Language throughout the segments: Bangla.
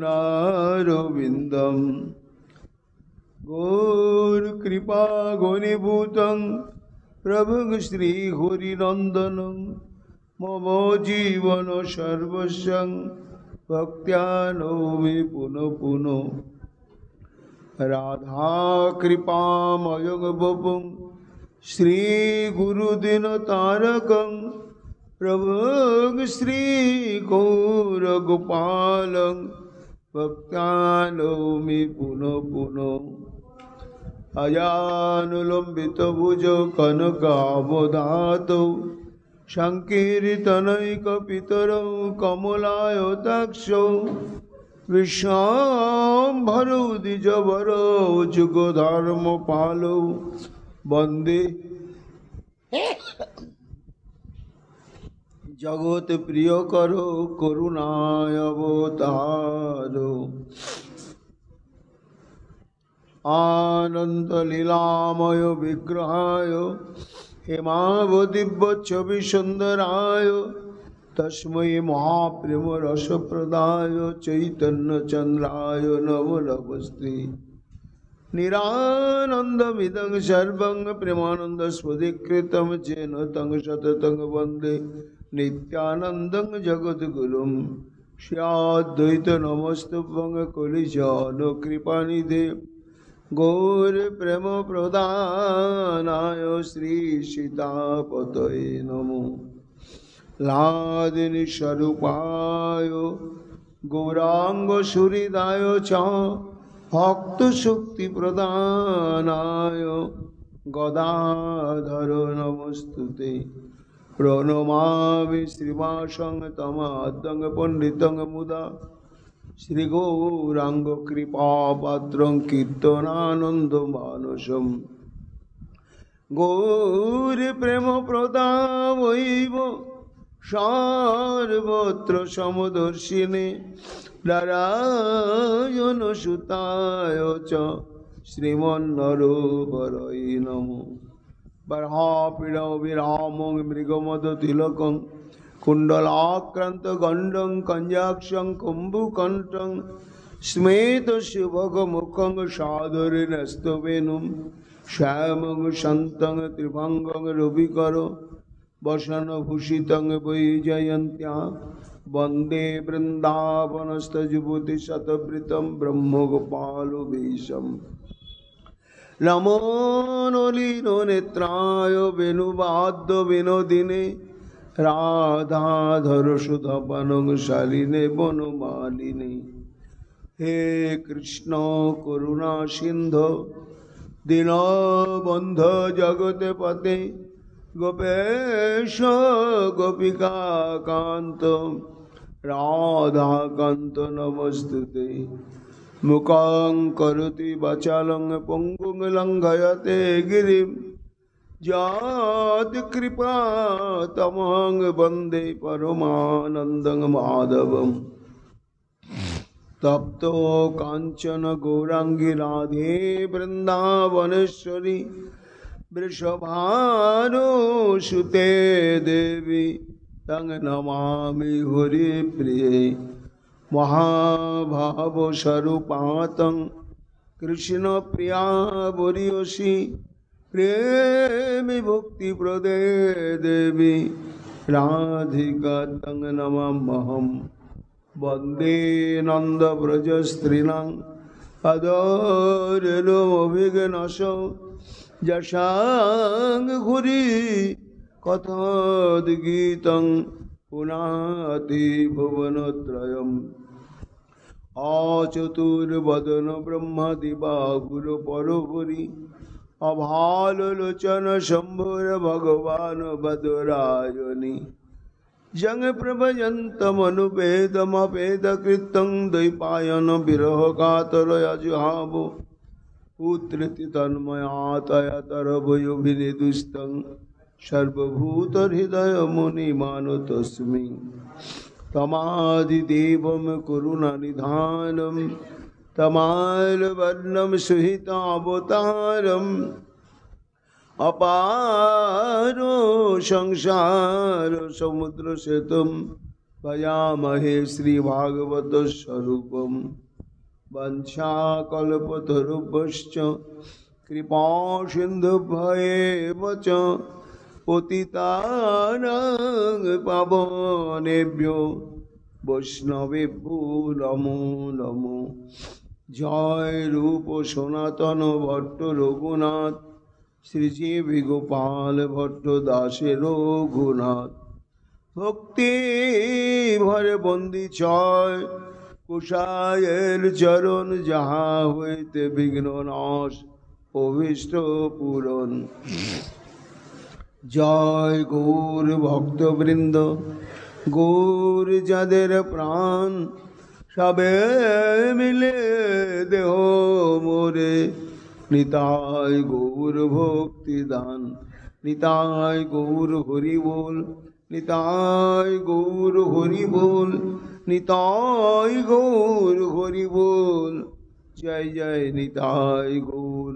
नारविन्दं गौर कृपा घनीभूतं प्रभुं श्रीहरिनन्दनं मम जीवन सर्वस्वं भक्त्या नौमि पुनः पुनः राधा कृपामयं वपुं श्री गुरुदिनतारकं प्रभुं श्री गौरगोपालं भक्त्या नौमि पुनः पुनः अजानुलम्बितभुजौ कनकावदातौ संकीर्तनैकपितरौ कमलायताक्षौ विश्वाम्भरौ द्विजवरौ जुगधर्मपालौ वन्दे जगत प्रियकरो करुणावतारो आनन्दलीलामय विग्रहाय हेमावदिव्यच्छविसुन्दराय तस्मै महाप्रेम रसप्रदाय चैतन्यचन्द्राय नमो नमस्ते निरानन्दमिदं सर्वं प्रेमानन्दस्वधिकृतं येन तं सततं वन्दे नित्यानन्दं जगद्गुरुं श्रीअद्वैत नमस्तुभ्यं कलिजानकृपानिधे गौर प्रेम प्रदानाय श्री सीतापतये नमो लादिनी स्वरूपाय गौरांग सुहृदाय च भक्त शक्ति प्रदानाय गदाधर नमस्तुते प्रणमामि श्रीवासं तमाद्यं पंडितं मुदा श्री गौरांग कृपापात्रं कीर्तनानन्दमानसं गौर प्रेम प्रदावैव सर्वत्र समदर्शिने नारायण सुताय च श्रीमन्नरोपरये नमो बर्हापीडं विरामं मृगमदतिलकं कुण्डलाक्रांत गंडं कंजाक्षं कुंभुकंठं स्मेतशुभगमुखं सादरेण स्तवेनुं श्यामं शान्तं त्रिभंगं रविकरो वसनभूषितं वैजयन्त्या वन्दे वृन्दावनस्थजुभूतिशतवृतं ब्रह्मगोपालवेशम् नमो नलिनो नेत्राय वेणुवाद्य विनोदिने राधाधर सुधवनं शालिने वनमालिने हे कृष्ण करुणा सिंधु दीनबन्धु जगत्पते गोपेश गोपिका कांत राधाकांत नमस्तुते मुखं करोति वाचालं पंगुं लंघयते गिरिं जात कृपा तमहं वन्दे परमानन्दं माधवम् तप्तो कांचन गौरांगी राधे वृंदावनेश्वरी वृषभानुसुते देवी तं नमामि हरिप्रिये महाभाव स्वरूपातं कृष्ण प्रिया वरीयसी प्रेमी भक्ति प्रदे देवी राधिका तं नमाम्यहम् वन्दे नंद व्रज स्त्रीणां अदोरेणुमभिघ्नसौ यशांग घुरी कथोद्गीतं पुनाति भुवनत्रयम् अचतुर्वदन ब्रह्मदिवा गुरुपरपुरी अभालोचन शंभुर भगवान बदरायणी जंग प्रभजन्तमनुपेदमपेदकृतं द्वैपायन विरह कातरयजुहावो पुत्रति तन्मयातयतरभयोभिनिदुस्तं सर्वभूतहृदयमुनिमानतोऽस्मि तमादिदेवं करुणानिधानं तमालवर्णं सुहितावतारम् अपारो संसार समुद्र सेतुं भजामहे श्रीभागवत स्वरूपम वंशाकल्पतरुभ्यश्च कृपा सिन्धुभ्येव च पतितानां पावनेभ्यो वैष्णवेभ्यो नमो नमो। जय रूप सनातन भट्ट रघुनाथ श्रीजीवी गोपाल भट्ट दासे रघुनाथ भक्ति भरे बंदी छय कुशायर चरण जहाँ हইতে विघ्न नाश अभीष्ट पूरण। जय गौर भक्तवृंद गौर যাদের প্রাণ সবে মিলে দেহ মোরে নিতাই গৌর ভক্তি দান নিতাই গৌর হরি বল নিতাই গৌর হরি বল নিতাই গৌর হরি বল। জয় জয় নিতাই গৌর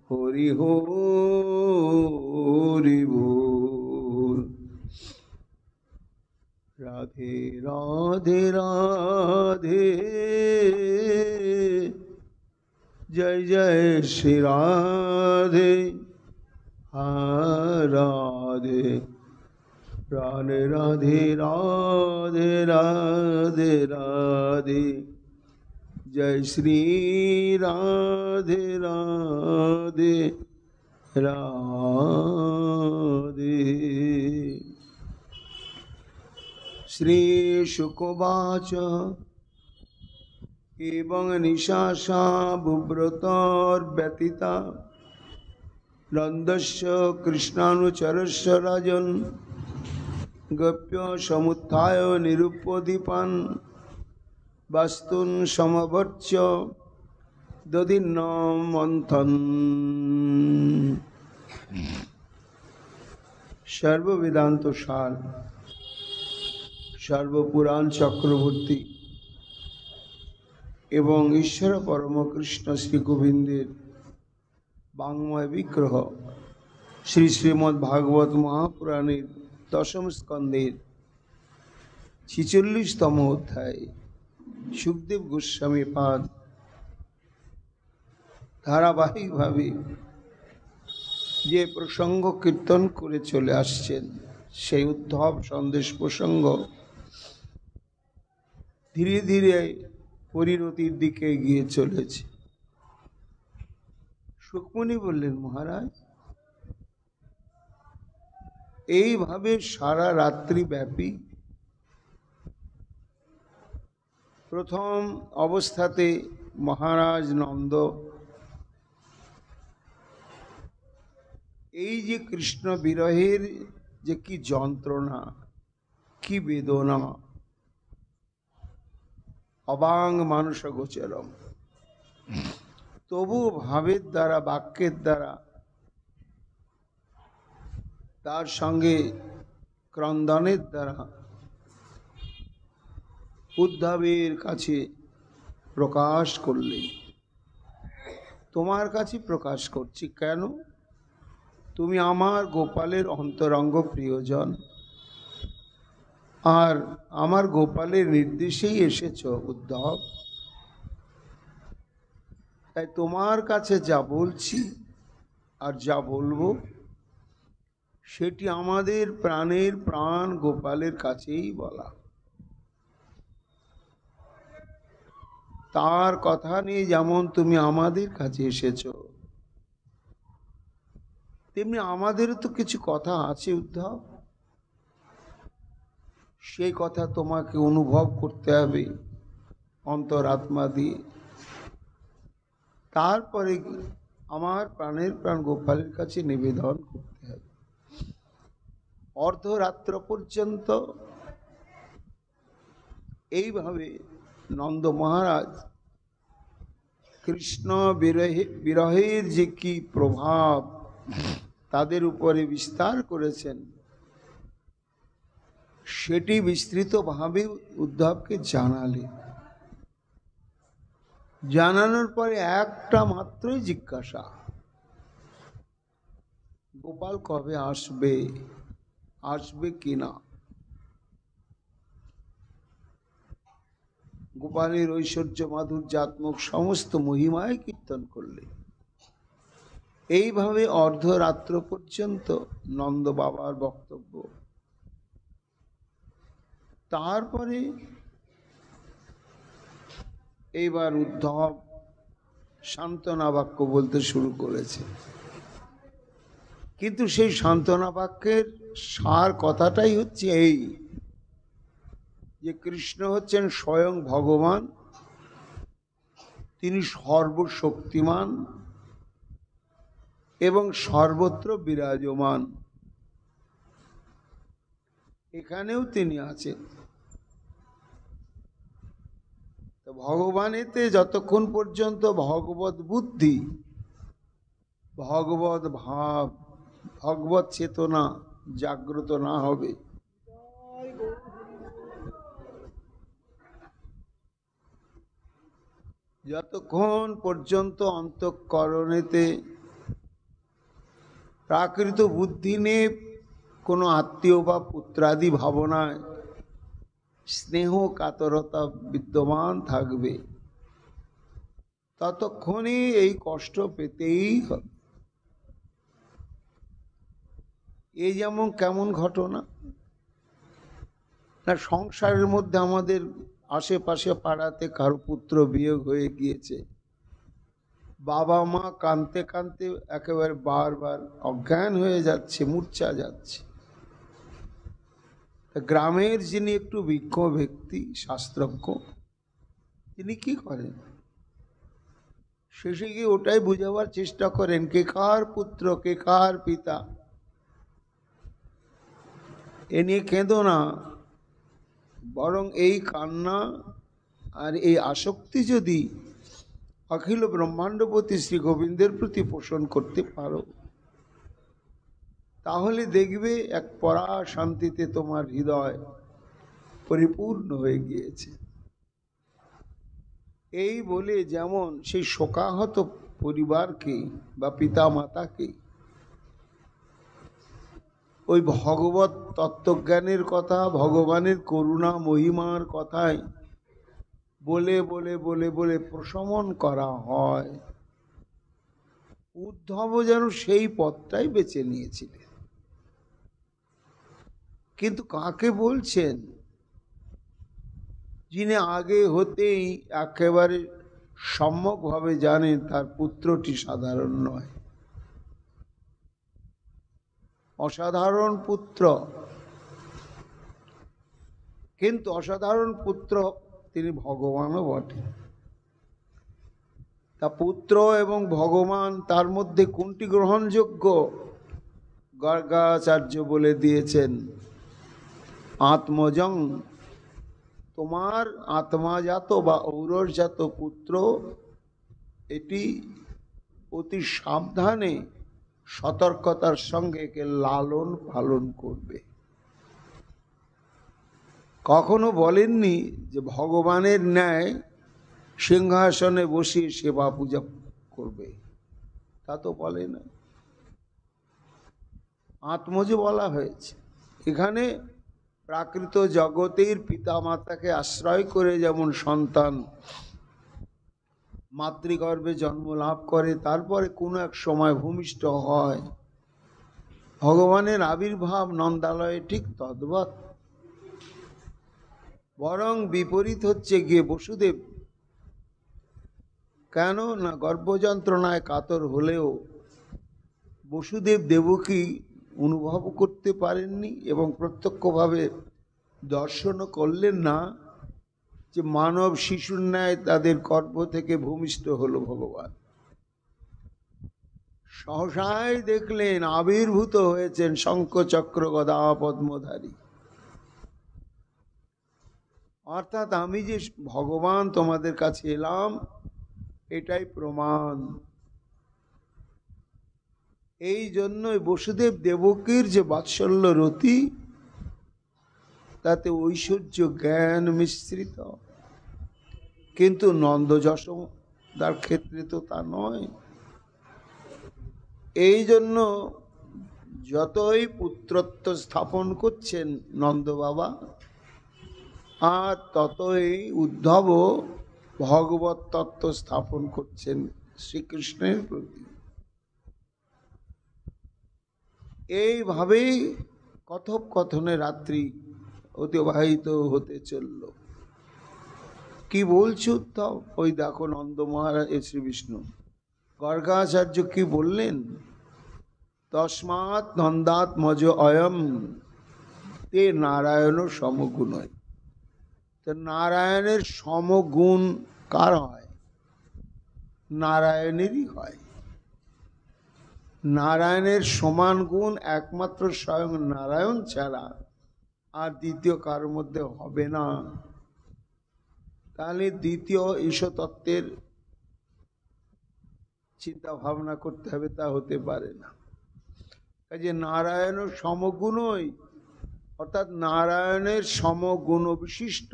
হরি হরি বল। রাধে রাধে রাধে जय जय श्री राधे राधे राधे राधे राधे राधे राधे जय श्री राधे राधे राधे। श्री शुकवाच एवं निशाशा बुव्रतर्व्यतीता नंदस्य कृष्णानुचरस्य राजन् गप्य समुत्थाय निरुप्यदीपान् वस्तून् समवर्च्य दधिन्नं मन्थन्। सर्ववेदांत सार सर्वपुराण चक्रवर्ती এবং ঈশ্বর পরম কৃষ্ণ শ্রী গোবিন্দের বাংময় বিগ্রহ শ্রী শ্রীমদ্ ভাগবত মহাপুরাণের দশম স্কন্ধের 46তম অধ্যায় সুখদেব গোস্বামী পাদ ধারাবাহিকভাবে যে প্রসঙ্গ কীর্তন করে চলে আসছেন সেই উদ্ধব সন্দেশ প্রসঙ্গ ধীরে ধীরে পরিণতির দিকে এগিয়ে চলেছে। সুখমণি বললেন, মহারাজ এইভাবে সারা রাত্রি ব্যাপী প্রথম অবস্থাতে মহারাজ নন্দ এই যে কৃষ্ণ বিরহের যে কি যন্ত্রণা কি বেদনা অবাং মানুষ গোচরম, তবু ভাবের দ্বারা বাক্যের দ্বারা তার সঙ্গে ক্রন্দনের দ্বারা উদ্ধবের কাছে প্রকাশ করলেন। তোমার কাছে প্রকাশ করছি কেন? তুমি আমার গোপালের অন্তরঙ্গ প্রিয়জন, আর আমার গোপালের নির্দেশেই এসেছ উদ্ধব। তাই তোমার কাছে যা বলছি আর যা বলবো সেটি আমাদের প্রাণের প্রাণ গোপালের কাছেই বলা। তার কথা নিয়ে যেমন তুমি আমাদের কাছে এসেছ, তেমনি আমাদেরও তো কিছু কথা আছে উদ্ধব। সেই কথা তোমাকে অনুভব করতে হবে অন্তরাত্মা দিয়ে। তারপরে আমার প্রাণের প্রাণ গোপালের কাছে নিবেদন করতে হবে। অর্ধরাত্র পর্যন্ত এইভাবে নন্দ মহারাজ কৃষ্ণ বিরহের যে কি প্রভাব তাদের উপরে বিস্তার করেছেন সেটি বিস্তৃতভাবে উদ্ধবকে জানালেন। জানানোর পরে একটা মাত্রই জিজ্ঞাসা, গোপাল কবে আসবে, আসবে কিনা? গোপালের ঐশ্বর্য মাধুর্যাত্মক সমস্ত মহিমায় কীর্তন করলেন। এইভাবে অর্ধরাত্র পর্যন্ত নন্দ বাবার বক্তব্য। তারপরে এইবার উদ্ধব সান্ত্বনা বাক্য বলতে শুরু করেছে, কিন্তু সেই সান্ত্বনা বাক্যের সার কথাটাই হচ্ছে এই যে কৃষ্ণ হচ্ছেন স্বয়ং ভগবান, তিনি সর্বশক্তিমান এবং সর্বত্র বিরাজমান। এখানেও তিনি আছেন। ভগবানেতে যতক্ষণ পর্যন্ত ভগবত বুদ্ধি, ভগবত ভাব, ভগবত চেতনা জাগ্রত না হবে, যতক্ষণ পর্যন্ত অন্তঃকরণেতে প্রাকৃত বুদ্ধি নিয়ে কোনো আত্মীয় বা পুত্রাদি ভাবনায় স্নেহ কাতরতা বিদ্যমান থাকবে, ততক্ষণই এই কষ্ট পেতেই হবে। এই যেমন কেমন ঘটনা না, সংসারের মধ্যে আমাদের আশেপাশে পাড়াতে কারো পুত্র বিয়োগ হয়ে গিয়েছে, বাবা মা কাঁদতে কাঁদতে একেবারে বারবার অজ্ঞান হয়ে যাচ্ছে, মূর্ছা যাচ্ছে। গ্রামের যিনি একটু বিজ্ঞ ব্যক্তি, শাস্ত্রজ্ঞ, তিনি কি করেন, শেষে গিয়ে ওটাই বুঝাবার চেষ্টা করেন কে কার পুত্র, কে কার পিতা। এ নিয়ে কেঁদো না, বরং এই কান্না আর এই আসক্তি যদি অখিল ব্রহ্মাণ্ডপতি শ্রী গোবিন্দের প্রতি পোষণ করতে পারো, তাহলে দেখবে এক পরা শান্তিতে তোমার হৃদয় পরিপূর্ণ হয়ে গিয়েছে। এই বলে যেমন সেই শোকাহত পরিবারকে বা পিতা মাতাকে ওই ভগবত তত্ত্বজ্ঞানের কথা, ভগবানের করুণা মহিমার কথাই বলে বলে বলে বলে প্রশমন করা হয়, উদ্ধব যেন সেই পথটাই বেছে নিয়েছিলেন। কিন্তু কাকে বলছেন? যিনি আগে হতেই একেবারে সম্যকভাবে জানেন তার পুত্রটি সাধারণ নয়, অসাধারণ পুত্র। কিন্তু অসাধারণ পুত্র তিনি ভগবানও বটে। তা পুত্র এবং ভগবান তার মধ্যে কোনটি গ্রহণযোগ্য? গর্গাচার্য বলে দিয়েছেন আত্মজং, তোমার আত্মাজাত বা ঔরসজাত পুত্র এটি অতি সাবধানে সতর্কতার সঙ্গে একে লালন পালন করবে। কখনো বলেননি যে ভগবানের ন্যায় সিংহাসনে বসিয়ে সেবা পূজা করবে, তা তো বলে না। আত্মজ বলা হয়েছে। এখানে প্রাকৃত জগতের পিতা মাতাকে আশ্রয় করে যেমন সন্তান মাতৃগর্ভে জন্ম লাভ করে, তারপরে কোনো এক সময় ভূমিষ্ঠ হয়, ভগবানের আবির্ভাব নন্দালয়ে ঠিক তদ্বৎ। বরং বিপরীত হচ্ছে গিয়ে বসুদেব। কেন না, গর্ভযন্ত্রণায় কাতর হলেও বসুদেব দেবকী অনুভব করতে পারেননি এবং প্রত্যক্ষভাবে দর্শনও করলেন না যে মানব শিশুর ন্যায় তাদের গর্ভ থেকে ভূমিষ্ঠ হলো ভগবান। সহসাই দেখলেন আবির্ভূত হয়েছেন শঙ্খ চক্র গদা পদ্মধারী। অর্থাৎ আমি যে ভগবান তোমাদের কাছে এলাম এটাই প্রমাণ। এই জন্যই বসুদেব দেবকীর যে বাৎসল্য রতি, তাতে ঐশ্বর্য জ্ঞান মিশ্রিত, কিন্তু নন্দ যশোদার ক্ষেত্রে তো তা নয়। এই জন্য যতই পুত্রত্ব স্থাপন করছেন নন্দ বাবা, আর ততই উদ্ধব ভগবত তত্ত্ব স্থাপন করছেন শ্রীকৃষ্ণের প্রতি। এইভাবেই কথোপকথনে রাত্রি অতিবাহিত হতে চলল। কি বলছি উদ্ধব? ওই দেখো নন্দ মহারাজ শ্রী বিষ্ণু গর্গাচার্য কি বললেন? তস্মাৎ নন্দাত্মজ অয়ম তে নারায়ণ সমগুণয়। তো নারায়ণের সমগুণ কার হয়? নারায়ণেরই হয়। নারায়ণের সমান গুণ একমাত্র স্বয়ং নারায়ণ ছাড়া আর দ্বিতীয় কারোর মধ্যে হবে না। তাহলে দ্বিতীয় ঈশ্বরতত্ত্বের চিন্তা ভাবনা করতে হবে, তা হতে পারে না। কাজে নারায়ণ সমগুণই, অর্থাৎ নারায়ণের সমগুণ বিশিষ্ট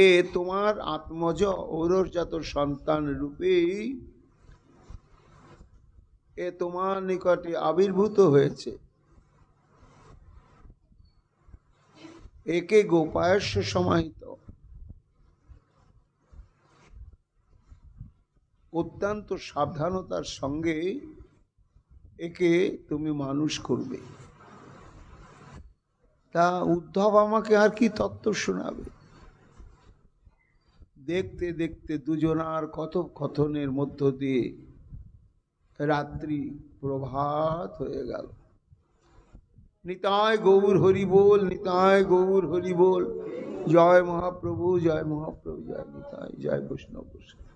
এ তোমার আত্মজ ঔরজাত সন্তান রূপেই এ তোমার নিকটে আবির্ভূত হয়েছে। একে গোপায়স্য সমাহিত, অত্যন্ত সাবধানতার সঙ্গে একে তুমি মানুষ করবে। তা উদ্ধব আমাকে আর কি তত্ত্ব শোনাবে? দেখতে দেখতে দুজনার কথোপকথনের মধ্য দিয়ে রাত্রি প্রভাত হয়ে গেল। নিতাই গৌর হরি বল, নিতাই গৌর হরি বল। জয় মহাপ্রভু, জয় মহাপ্রভু, জয় নিতাই, জয় বৈষ্ণব বৈষ্ণব।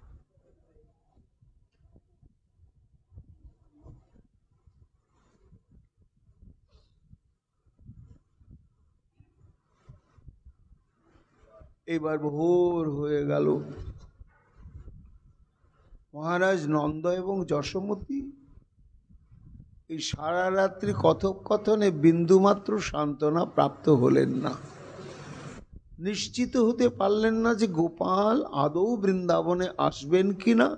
এবার ভোর হয়ে গেল। মহারাজ নন্দ এবং যশোমতী এই সারা রাত্রি কথোপকথনে বিন্দুমাত্র সান্ত্বনা প্রাপ্ত হলেন না। নিশ্চিত হতে পারলেন না যে গোপাল আদৌ বৃন্দাবনে আসবেন কিনা,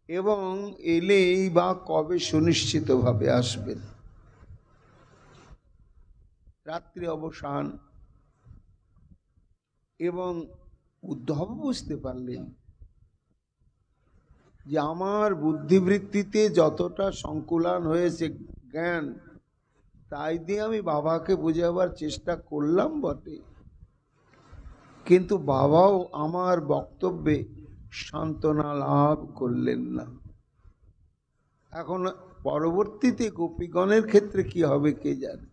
এবং এলেই বা কবে সুনিশ্চিতভাবে আসবেন। রাত্রি অবসান, এবং উদ্ধব বুঝতে পারলেন যে আমার বুদ্ধিবৃত্তিতে যতটা সংকুলান হয়েছে জ্ঞান, তাই দিয়ে আমি বাবাকে বোঝাবার চেষ্টা করলাম বটে, কিন্তু বাবাও আমার বক্তব্যে সান্ত্বনা লাভ করলেন না। এখন পরবর্তীতে গোপীগণের ক্ষেত্রে কি হবে কে জানে।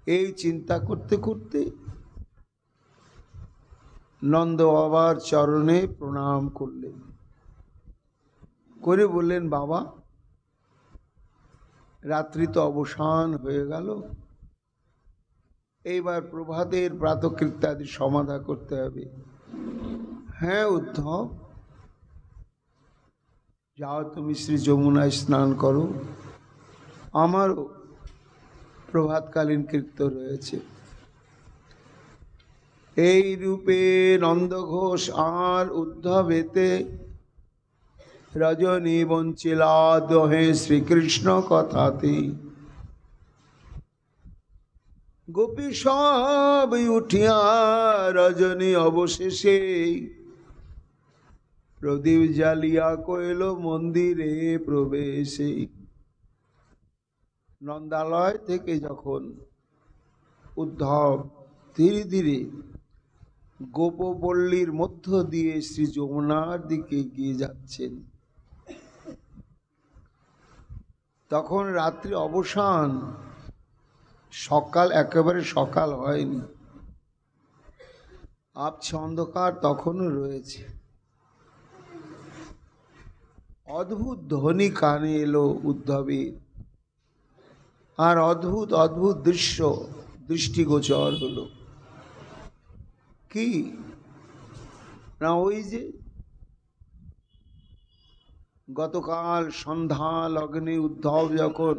এই চিন্তা করতে করতে নন্দ বাবার চরণে প্রণাম করলেন, করে বললেন, বাবা রাত্রি তো অবসান হয়ে গেল, এইবার প্রভাতের প্রাতকৃত্যাদি সমাধা করতে হবে। হ্যাঁ উদ্ধব, যাও তুমি শ্রী যমুনায় স্নান করো, আমারও প্রভাতকালীন কৃত্য রয়েছে। এই রূপে নন্দঘোষ আর উদ্ধবেতে রজনী বঞ্চিলা দোহে শ্রীকৃষ্ণ কথাতে। গোপী সব উঠিয়া রজনী অবশেষে প্রদীপ জ্বালিয়া কইল মন্দিরে প্রবেশে। নন্দালয় থেকে যখন উদ্ধব ধীরে ধীরে গোপপল্লীর মধ্য দিয়ে শ্রী যমুনার দিকে এগিয়ে যাচ্ছেন, তখন রাত্রি অবসান, সকাল একেবারে সকাল হয়নি, আবছা অন্ধকার তখনও রয়েছে। অদ্ভুত ধ্বনি কানে এলো উদ্ধবের, আর অদ্ভুত অদ্ভুত দৃশ্য দৃষ্টিগোচর হলো। কি না, ওই যে গতকাল সন্ধ্যা লগ্নে উদ্ধব যখন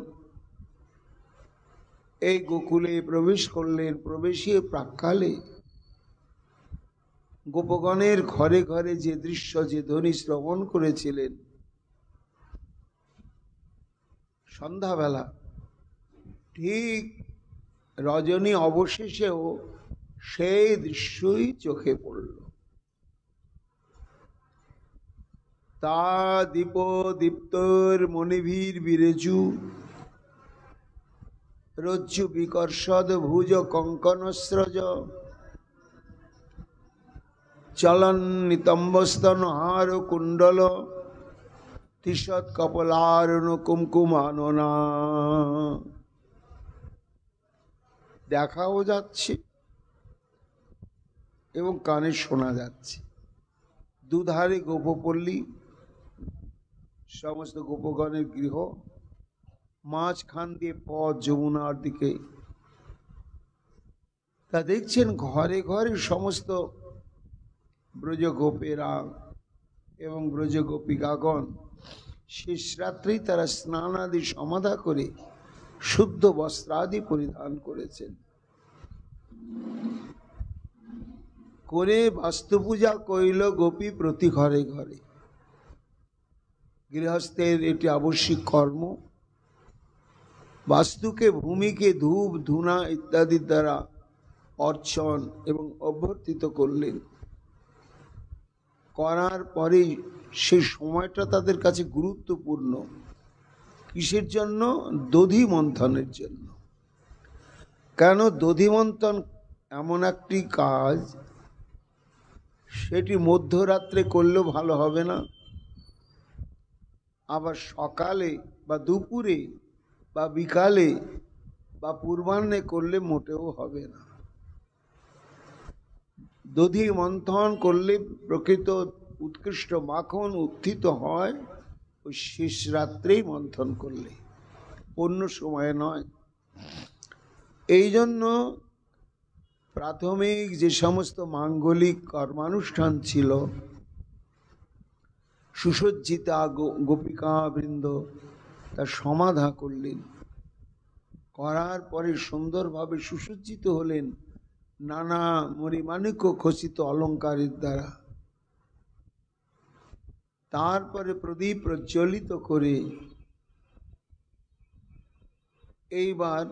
এই গোকুলে প্রবেশ করলেন, প্রবেশে প্রাক্কালে গোপগণের ঘরে ঘরে যে দৃশ্য, যে ধ্বনি শ্রবণ করেছিলেন, সন্ধ্যাবেলা ঠিক রজনী অবশেষেও সেই দৃশ্যই চোখে পড়ল। তা দীপ দীপ্তর মণিভীর বিরেজু রজ্জু বিকর্ষদ ভুজ কঙ্কনস্রজ চলন নিতম্বস্তন হার কুণ্ডল তিষৎ কপলারণ কুমকুমাননা। দেখাও যাচ্ছে এবং কানে শোনা যাচ্ছে। দুধারে গোপপল্লী, সমস্ত গোপগণের গৃহ, মাঝখান দিয়ে পথ যমুনার দিকে। তা দেখছেন ঘরে ঘরে সমস্ত ব্রজ গোপেরা এবং ব্রজ গোপিকাগণ শেষ রাত্রেই তারা স্নান আদি সমাধা করে শুদ্ধ বস্ত্রাদি পরিধান করেছেন, করে বাস্তুপূজা কইল গোপী প্রতি ঘরে ঘরে। গৃহস্থের এটি আবশ্যিক কর্ম। বাস্তুকে, ভূমিকে ধূপ ধুনা ইত্যাদি দ্বারা অর্চন এবং অভ্যর্থিত করলেন। করার পরে সেই সময়টা তাদের কাছে গুরুত্বপূর্ণ। কিসের জন্য? দধি মন্থনের জন্য। কেন? দধি মন্থন এমন একটি কাজ, সেটি মধ্যরাত্রে করলেও ভালো হবে না, আবার সকালে বা দুপুরে বা বিকালে বা পূর্বাহ্নে করলে মোটেও হবে না। দধি মন্থন করলে প্রকৃত উৎকৃষ্ট মাখন উত্থিত হয় ওই শেষ রাত্রেই মন্থন করলে, অন্য সময় নয়। এই জন্য প্রাথমিক যে সমস্ত মাঙ্গলিক কর্মানুষ্ঠান ছিল, সুসজ্জিতা গোপিকা বৃন্দ তা সমাধা করলেন। করার পরে সুন্দরভাবে সুসজ্জিত হলেন নানা মণিমাণিক্য খচিত অলঙ্কারের দ্বারা। তারপরে প্রদীপ প্রজ্বলিত করে এইবার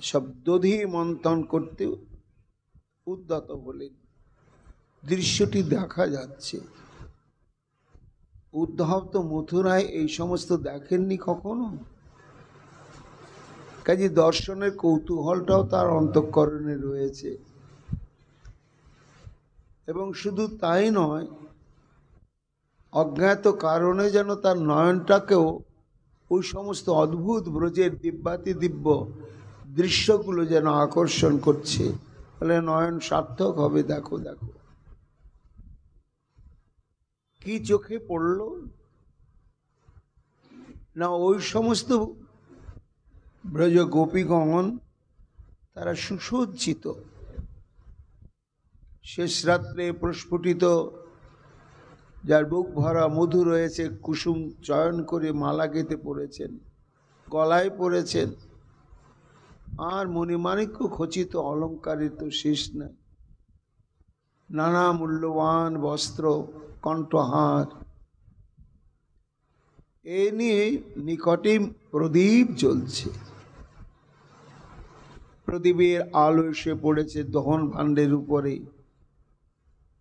সব দধি মন্থন করতে উদ্যত হলেন। দৃশ্যটি দেখা যাচ্ছে। উদ্ধব তো মথুরায় এই সমস্ত দেখেননি কখনো, কাজে দর্শনের কৌতূহলটাও তার অন্তঃকরণে রয়েছে। এবং শুধু তাই নয়, অজ্ঞাত কারণে যেন তার নয়নটাকেও ওই সমস্ত অদ্ভুত ব্রজের দিব্যাতি দিব্য দৃশ্যগুলো যেন আকর্ষণ করছে। বলে নয়ন সার্থক হবে, দেখো দেখো। কি চোখে পড়ল না, ওই সমস্ত ব্রজ গোপীগণ তারা সুসজ্জিত, শেষ রাত্রে প্রস্ফুটিত, যার বুক ভরা মধু রয়েছে, কুসুম চয়ন করে মালা গেঁথে পড়েছেন, গলায় পড়েছেন। আর মণিমাণিক্য খচিত অলঙ্কারের তো শেষ নাই। নানা মূল্যবান বস্ত্র, কণ্ঠহার, এ নিয়ে নিকটে প্রদীপ জ্বলছে। প্রদীপের আলো এসে পড়েছে দহন ভাণ্ডের উপরে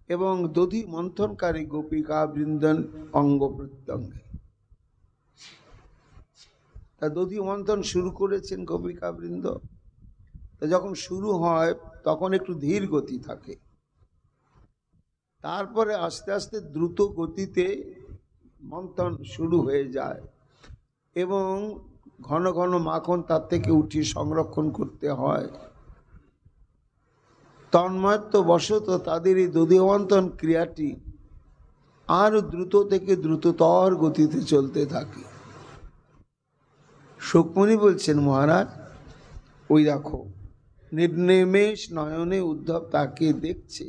এবং দধি মন্থনকারী গোপিকা বৃন্দন অঙ্গ প্রত্যঙ্গে। তা দধি মন্থন শুরু করেছেন গোপিকা বৃন্দ। তা যখন শুরু হয় তখন একটু ধীর গতি থাকে, তারপরে আস্তে আস্তে দ্রুত গতিতে মন্থন শুরু হয়ে যায় এবং ঘন ঘন মাখন তার থেকে উঠিয়ে সংরক্ষণ করতে হয়। তন্ময়ত্ব বশত তাদের এই দধি মন্থন ক্রিয়াটি আরো দ্রুত থেকে দ্রুততর গতিতে চলতে থাকে। শুকমণি বলছেন, মহারাজ ওই দেখো, নির্নিমেষ নয়নে উদ্ধব তাকে দেখছে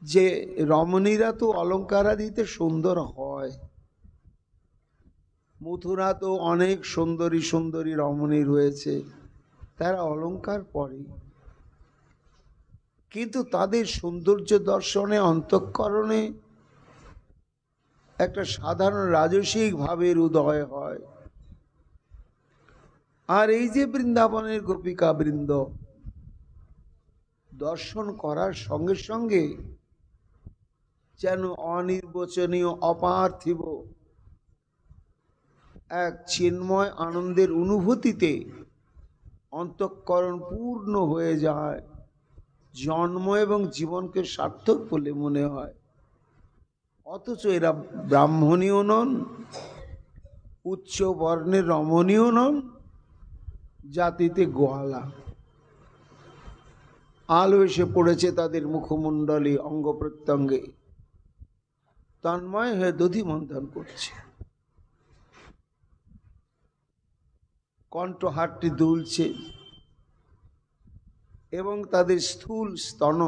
যে রমণীরা তো অলঙ্কারাদিতে সুন্দর হয়, মথুরা তো অনেক সুন্দরী সুন্দরী রমণী রয়েছে, তারা অলঙ্কার পরে, কিন্তু তাদের সৌন্দর্য দর্শনে অন্তঃকরণে একটা সাধারণ রাজসিক ভাবের উদয় হয়। আর এই যে বৃন্দাবনের গোপিকা বৃন্দ দর্শন করার সঙ্গে সঙ্গে যেন অনির্বচনীয় অপার্থিব এক চিন্ময় আনন্দের অনুভূতিতে অন্তঃকরণ পূর্ণ হয়ে যায়, জন্ম এবং জীবনকে সার্থক বলে মনে হয়। অথচ এরা ব্রাহ্মণীয় নন, উচ্চ বর্ণের রমণীয় নন, জাতিতে গোয়ালা। আলো এসে পড়েছে তাদের মুখমণ্ডলে, অঙ্গ প্রত্যঙ্গে, তন্ময় হয়ে দধি মন্থন করছে, কণ্ঠহারটি দুলছে এবং তাদের স্থূল স্তন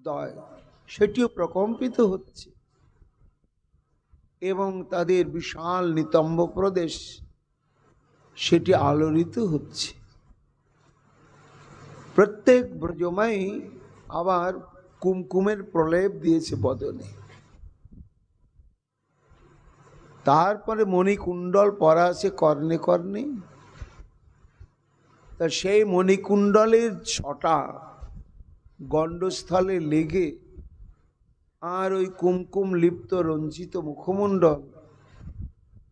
দয় সেটিও প্রকম্পিত হচ্ছে এবং তাদের বিশাল নিতম্ব প্রদেশ সেটি আলোড়িত হচ্ছে। প্রত্যেক ব্রজমাই আবার কুমকুমের প্রলেপ দিয়েছে বদনে, তারপরে মণিকুণ্ডল পরা আছে কর্ণে কর্ণে। তা সেই মণিকুণ্ডলের ছটা গণ্ডস্থলে লেগে আর ওই কুমকুম লিপ্ত রঞ্জিত মুখমণ্ডল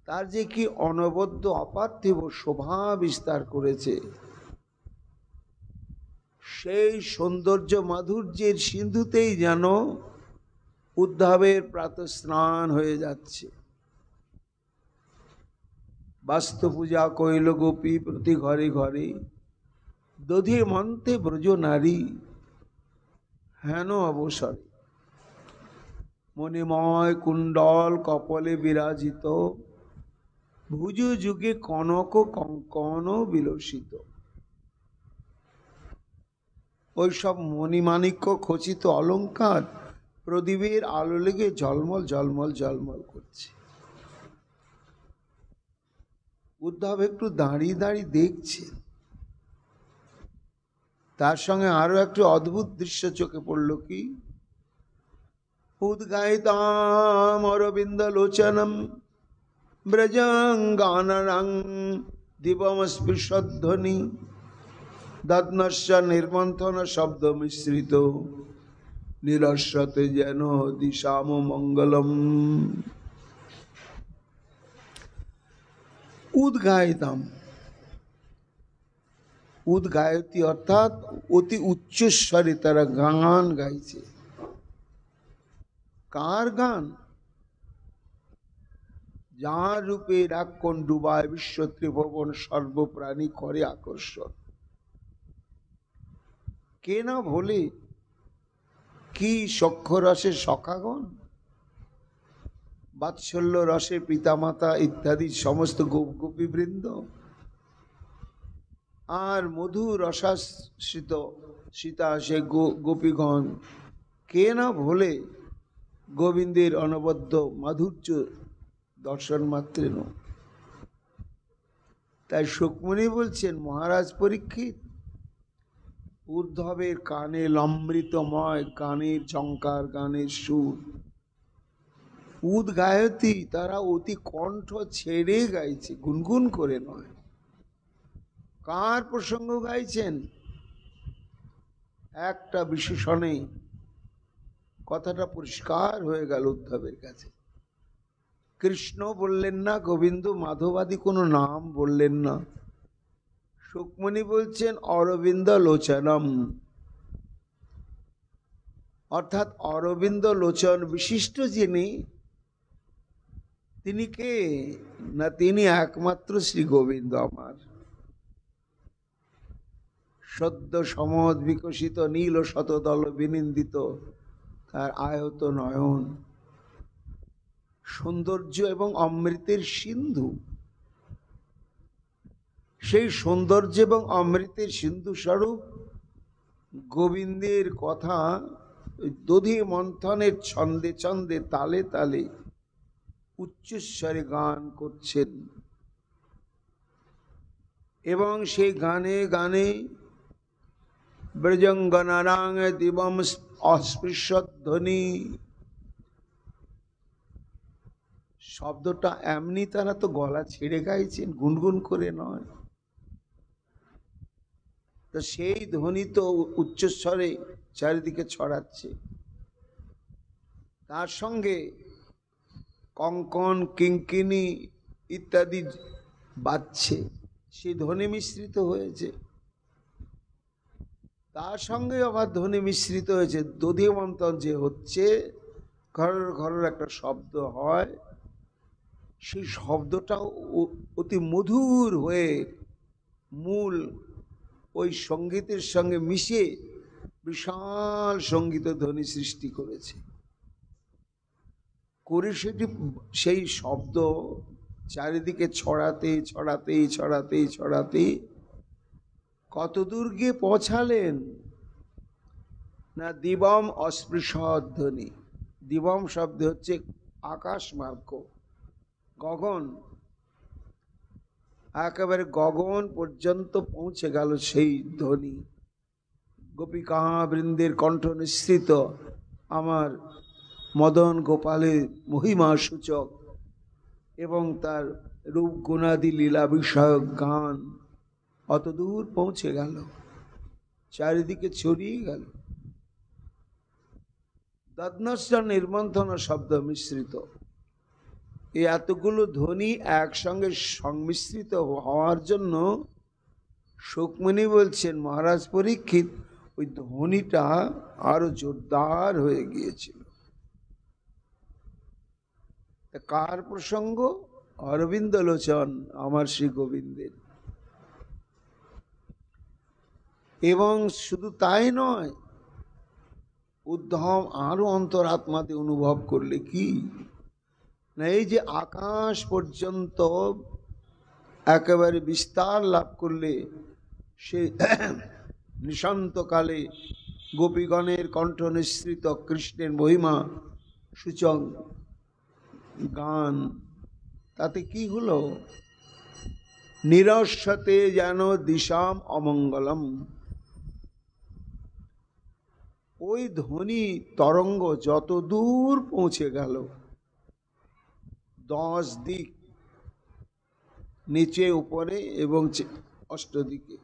তার যে কি অনবদ্য অপার্থিব শোভা বিস্তার করেছে, সেই সৌন্দর্য মাধুর্যের সিন্ধুতেই যেন উদ্ধবের প্রাতঃস্নান হয়ে যাচ্ছে। বাস্তু পূজা কইল গোপী প্রতি ঘরে ঘরে, দধি মন্থে ব্রজ নারী হেন অবসরে। মণিময় কুণ্ডল কপলে বিরাজিত, ভুজ যুগে কনক কঙ্কন বিলসিত। ওইসব মণিমাণিক্য খচিত অলঙ্কার প্রদীপের আলো লেগে ঝলমল ঝলমল ঝলমল করছে। উদ্ধব একটু দাঁড়িয়ে দাঁড়িয়ে দেখছে। তার সঙ্গে আরো একটি অদ্ভুত দৃশ্য চোখে পড়ল। কি? উদ্গায়িতাম অরবিন্দ লোচনম ব্রজাঙ্গানরং দিবম স্পৃশধ্বনি দদ্নস্য নির্মন্থন শব্দ মিশ্রিত নিরস্বতে যেন দিশাম মঙ্গলম। উদ্গায়িতাম, উদ্গায়তি অর্থাৎ অতি উচ্চস্বরে তারা গান গাইছে। কার গান? যার রূপে রাক্ষণ ডুবায় বিশ্ব ত্রিভুবন সর্বপ্রাণী করে আকর্ষণ। কে না ভোলে? কি সখ্য রসে সখাগণ, বাৎসল্য রসে পিতামাতা ইত্যাদি সমস্ত গোপীবৃন্দ, আর মধু রসাশ্রিত সীতা সে গোপীগণ। কে না ভোলে গোবিন্দের অনবদ্য মাধুর্য দর্শন মাত্রে? তাই শুকমুনি বলছেন, মহারাজ পরীক্ষিত, উদ্ধবের কানে অমৃতময় গানের ঝঙ্কার, গানের সুর। উদ্গায়তি, তারা অতি কণ্ঠ ছেড়ে গাইছে, গুনগুন করে নয়। কার প্রসঙ্গ গাইছেন? একটা বিশেষণে কথাটা পরিষ্কার হয়ে গেল উদ্ধবের কাছে। কৃষ্ণ বললেন না, গোবিন্দ মাধবাদী কোনো নাম বললেন না। শুকমনি বলছেন অরবিন্দ লোচনম, অর্থাৎ অরবিন্দ লোচন বিশিষ্ট যিনি, তিনি কে না? তিনি একমাত্র শ্রী গোবিন্দ আমার। সদ্য সমদ বিকশিত নীল শতদল বিনিন্দিত তার আয়ত নয়ন, সৌন্দর্য এবং অমৃতের সিন্ধু। সেই সৌন্দর্য এবং অমৃতের সিন্ধু স্বরূপ গোবিন্দের কথা দধি মন্থনের ছন্দে ছন্দে তালে তালে উচ্চস্বরে গান করছেন। এবং সেই গানে গানে ব্রজঙ্গনারাং দিবম অস্পৃশ্যধ্বনি, শব্দটা এমনি, তারা তো গলা ছেড়ে গাইছেন, গুনগুন করে নয়। তো সেই ধ্বনি তো উচ্চস্বরে চারিদিকে ছড়াচ্ছে, তার সঙ্গে কঙ্কন কিঙ্কিনি ইত্যাদি বাজছে, সেই ধ্বনি মিশ্রিত হয়েছে। তার সঙ্গে আবার ধ্বনি মিশ্রিত হয়েছে, দধিমন্থন যে হচ্ছে, ঘরের ঘরের একটা শব্দ হয়, সেই শব্দটাও অতি মধুর হয়ে মূল ওই সঙ্গীতের সঙ্গে মিশে বিশাল সঙ্গীত ধ্বনি সৃষ্টি করেছে। করে সেটি সেই শব্দ চারিদিকে ছড়াতে ছড়াতে ছড়াতে ছড়াতে কত দূর গিয়ে পৌঁছালেন না দিবম অস্পৃশদ ধ্বনি। দিবম শব্দ হচ্ছে আকাশ মার্গ, গগন, একেবারে গগন পর্যন্ত পৌঁছে গেল সেই ধ্বনি। গোপিকা বৃন্দের কণ্ঠ নিঃসৃত আমার মদন গোপালের মহিমা সূচক এবং তার রূপ গুণাদি লীলা বিষয়ক গান অত দূর পৌঁছে গেল, চারিদিকে ছড়িয়ে গেল। দধ্নশ্চ নির্মন্থন শব্দ মিশ্রিত, এই এতগুলো ধ্বনি একসঙ্গে সংমিশ্রিত হওয়ার জন্য সুকমণি বলছেন মহারাজ পরীক্ষিত ওই ধ্বনিটা আরো জোরদার হয়ে গিয়েছিল। কার প্রসঙ্গ? অরবিন্দ লোচন আমার শ্রী গোবিন্দের। এবং শুধু তাই নয়, উদ্ধম আরো অন্তরাত্মাতে অনুভব করলে কি না, এই যে আকাশ পর্যন্ত একেবারে বিস্তার লাভ করলে সে নিশান্তকালে গোপীগণের কণ্ঠ নিঃসৃত কৃষ্ণের মহিমা সূচক গান, তাতে কি হলো? নিরস্বতে যেন দিশাম অমঙ্গলম। ওই ধ্বনি তরঙ্গ যত দূর পৌঁছে গেল, 10 দিক, নিচে উপরে এবং অষ্টদিকে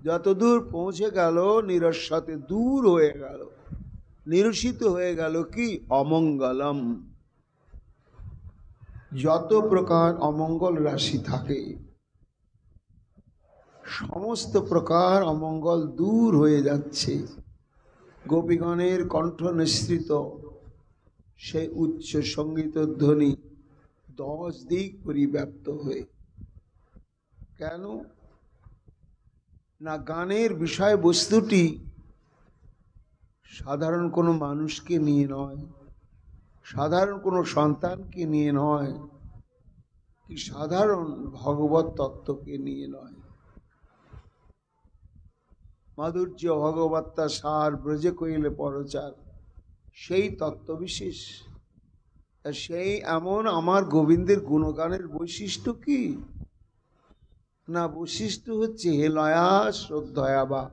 যত দূর পৌঁছে গেল, নিরস্বতে দূর হয়ে গেল, নিরসিত হয়ে গেল কি? অমঙ্গলম। যত প্রকার অমঙ্গল রাশি থাকে সমস্ত প্রকার অমঙ্গল দূর হয়ে যাচ্ছে গোপীগণের কণ্ঠ নিঃসৃত সেই উচ্চ সঙ্গীত ধ্বনি 10 দিক পরিব্যাপ্ত হয়ে। কেন না? গানের বিষয়বস্তুটি সাধারণ কোনো মানুষকে নিয়ে নয়, সাধারণ কোনো সন্তানকে নিয়ে নয়, কি সাধারণ ভগবত তত্ত্বকে নিয়ে নয়। মাধুর্য ভগবত্তা সার ব্রজে কইলে পরচার, সেই তত্ত্ব বিশেষ। সেই এমন আমার গোবিন্দের গুণগানের বৈশিষ্ট্য কি না? বৈশিষ্ট্য হচ্ছে হে লয়া শ্রদ্ধয়া, বা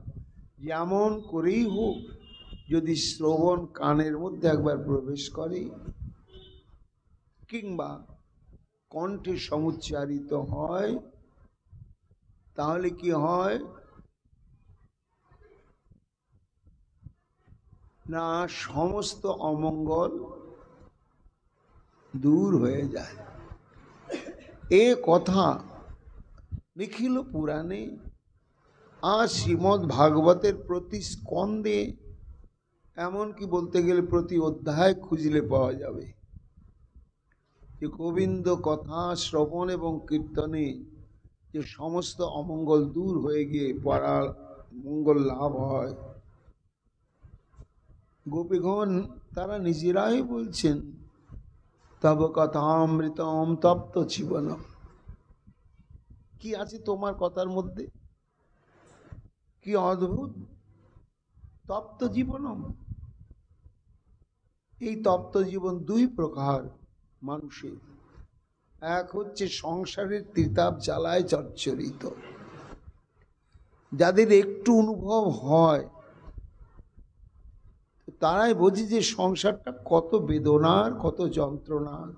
যেমন করেই হোক যদি শ্রবণ কানের মধ্যে একবার প্রবেশ করে কিংবা কণ্ঠে সমুচ্চারিত হয়, তাহলে কি হয় না? সমস্ত অমঙ্গল দূর হয়ে যায়। এ কথা নিখিল পুরাণে আর শ্রীমদ্ ভাগবতের প্রতি স্কন্ধে, এমনকি বলতে গেলে প্রতি অধ্যায় খুঁজলে পাওয়া যাবে যে গোবিন্দ কথা শ্রবণ এবং কীর্তনে যে সমস্ত অমঙ্গল দূর হয়ে গিয়ে পরার মঙ্গল লাভ হয়। গোপীগণ তারা নিজেরাই বলছেন তব কথামৃতম তপ্ত জীবনম। কি আছে তোমার কথার মধ্যে? কি অদ্ভুত তপ্ত জীবনম। এই তপ্ত জীবন 2 প্রকার মানুষের। এক হচ্ছে সংসারের ত্রিতাপ জ্বালায় জর্জরিত, যাদের একটু অনুভব হয় তারাই বোঝে যে সংসারটা কত বেদনার, কত যন্ত্রণার,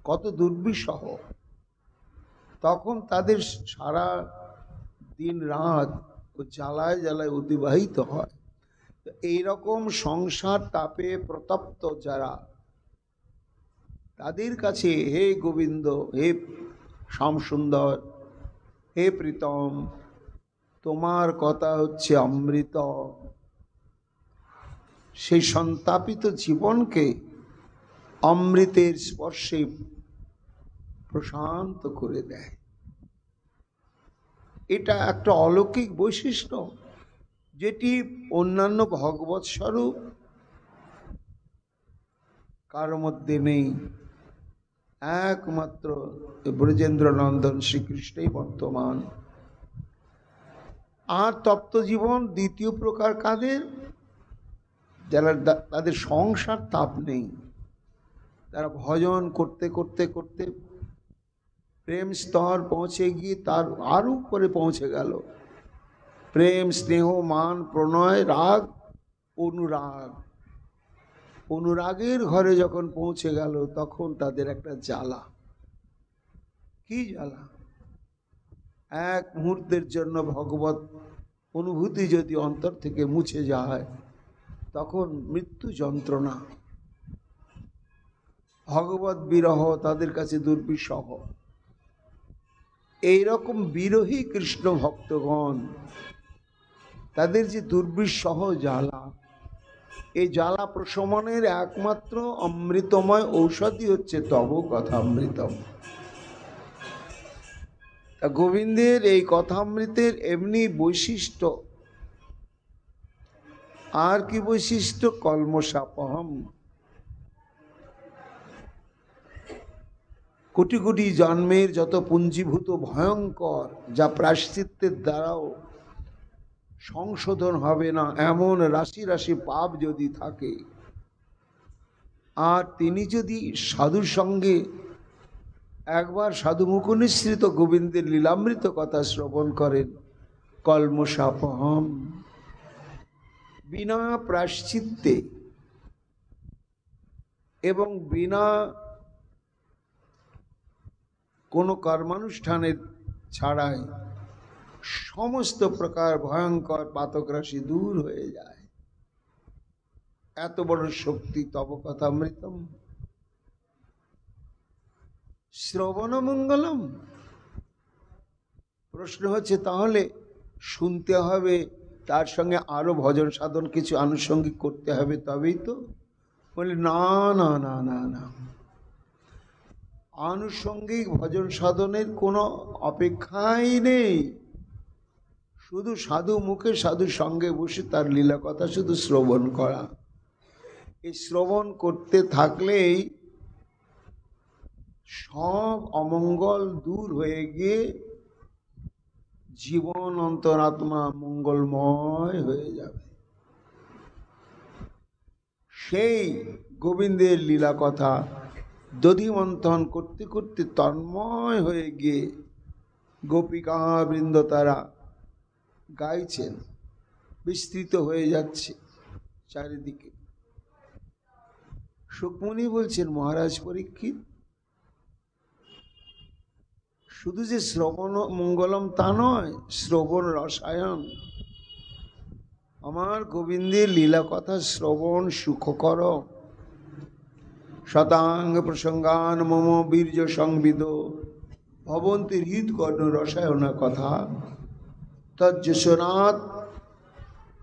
কত দুর্বিষহ। তখন তাদের সারা দিন রাত ও জ্বালায় জ্বালায় অতিবাহিত হয়। তো এইরকম সংসার তাপে প্রতপ্ত যারা, তাদের কাছে হে গোবিন্দ, হে শ্যামসুন্দর, হে প্রীতম, তোমার কথা হচ্ছে অমৃত। সেই সন্তাপিত জীবনকে অমৃতের স্পর্শে প্রশান্ত করে দেয়। এটা একটা অলৌকিক বৈশিষ্ট্য, যেটি অন্যান্য ভগবৎ স্বরূপ কারো মধ্যে নেই। একমাত্র ব্রজেন্দ্র নন্দন শ্রীকৃষ্ণই বর্তমান। আর তপ্ত জীবন দ্বিতীয় প্রকার কাদের? যারা তাদের সংসার তাপ নেই, তারা ভজন করতে করতে করতে প্রেম স্তর পৌঁছে গিয়ে তার আরো উপরে পৌঁছে গেল। প্রেম, স্নেহ, মান, প্রণয়, রাগ, অনুরাগ। অনুরাগের ঘরে যখন পৌঁছে গেল তখন তাদের একটা জ্বালা। কি জ্বালা? এক মুহূর্তের জন্য ভগবত অনুভূতি যদি অন্তর থেকে মুছে যায় তখন মৃত্যু যন্ত্রণা, ভগবত বিরহ তাদের কাছে দুর্বিষহ। এইরকম বিরহী কৃষ্ণ ভক্তগণ, তাদের যে দুর্বিষহ জ্বালা, এই জ্বালা প্রশমনের একমাত্র অমৃতময় ঔষধি হচ্ছে তব কথামৃতম। তা গোবিন্দের এই কথামৃতের এমনি বৈশিষ্ট্য। আর কি বৈশিষ্ট্য? কলমশাপহম। কোটি কোটি জন্মের যত পুঞ্জীভূত ভয়ঙ্কর, যা প্রায়শ্চিত্তের দ্বারাও সংশোধন হবে না এমন রাশি রাশি পাপ যদি থাকে, আর তিনি যদি সাধুর সঙ্গে একবার সাধু মুখনিসৃত গোবিন্দের লীলামৃত কথা শ্রবণ করেন, কলমশাপহম, বিনা প্রায়শ্চিত্তে এবং বিনা কোনো কর্মানুষ্ঠানের ছাড়াই সমস্ত প্রকার ভয়ঙ্কর পাতক রাশি দূর হয়ে যায়। এত বড় শক্তি তব কথামৃতম। শ্রবণ মঙ্গলম। প্রশ্ন হচ্ছে তাহলে শুনতে হবে, তার সঙ্গে আরো ভজন সাধন কিছু আনুষঙ্গিক করতে হবে, তবেই তো? বলে না না না না না, আনুষঙ্গিক ভজন সাধনের কোনো অপেক্ষাই নেই। শুধু সাধু মুখে সাধু সঙ্গে বসে তার লীলা কথা শুধু শ্রবণ করা। এই শ্রবণ করতে থাকলেই সব অমঙ্গল দূর হয়ে গিয়ে জীবন অন্তরাত্মা মঙ্গলময় হয়ে যাবে। সেই গোবিন্দের লীলা কথা দধিমন্থন করতে করতে তন্ময় হয়ে গিয়ে গোপিকা বৃন্দ তারা গাইছেন, বিস্তৃত হয়ে যাচ্ছে চারিদিকে। সুকমুনি বলছেন, মহারাজ পরীক্ষিত, শুধু যে শ্রবণ মঙ্গলম তা নয়, শ্রবণ রসায়ন। আমার গোবিন্দের লীলা কথা শ্রবণ সুখকর। শতাঙ্গ প্রসঙ্গান মম বীর্য সংবিদ ভবন্তি হৃদকর্ণ রসায়না কথা তজ্জসনাথ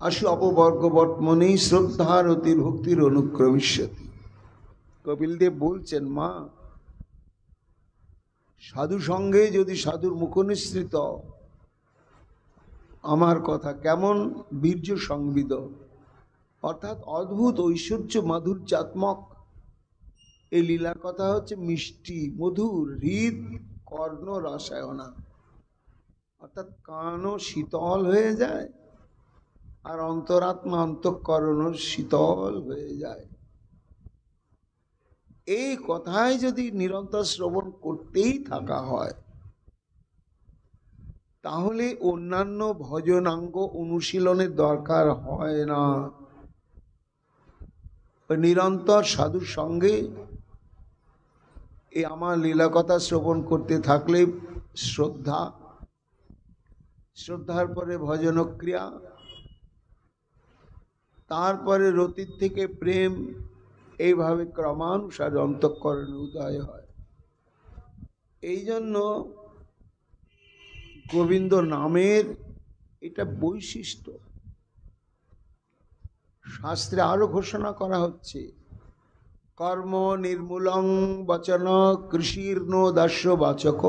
আশু অপবর্গ বর্তমনি শ্রদ্ধার অতির ভক্তির অনুক্রমিষ্যতি। কপিলদেব বলছেন, মা, সাধু সঙ্গে যদি সাধুর মুখনিসৃত আমার কথা কেমন বীর্য সংবিদ, অর্থাৎ অদ্ভুত ঐশ্বর্য মাধুর্যাত্মক। এই লীলার কথা হচ্ছে মিষ্টি মধুর, হৃদ কর্ণ রসায়না, অর্থাৎ কানও শীতল হয়ে যায় আর অন্তরাত্মা অন্তঃকরণও শীতল হয়ে যায়। এই কথাই যদি নিরন্তর শ্রবণ করতেই থাকা হয়, তাহলে অন্যান্য ভজনাঙ্গ অনুশীলনের দরকার হয় না। নিরন্তর সাধুর সঙ্গে এই আমার লীলা কথা শ্রবণ করতে থাকলে শ্রদ্ধা, শ্রদ্ধার পরে ভজনক্রিয়া, তারপরে রতির থেকে প্রেম, এইভাবে ক্রমানুসারে অন্তঃকরণে উদয় হয়। এই জন্য গোবিন্দ নামের এটা বৈশিষ্ট্য। শাস্ত্রে আরো ঘোষণা করা হচ্ছে, কর্ম নির্মূলং বচন কৃষির্ন দাস্য বাচক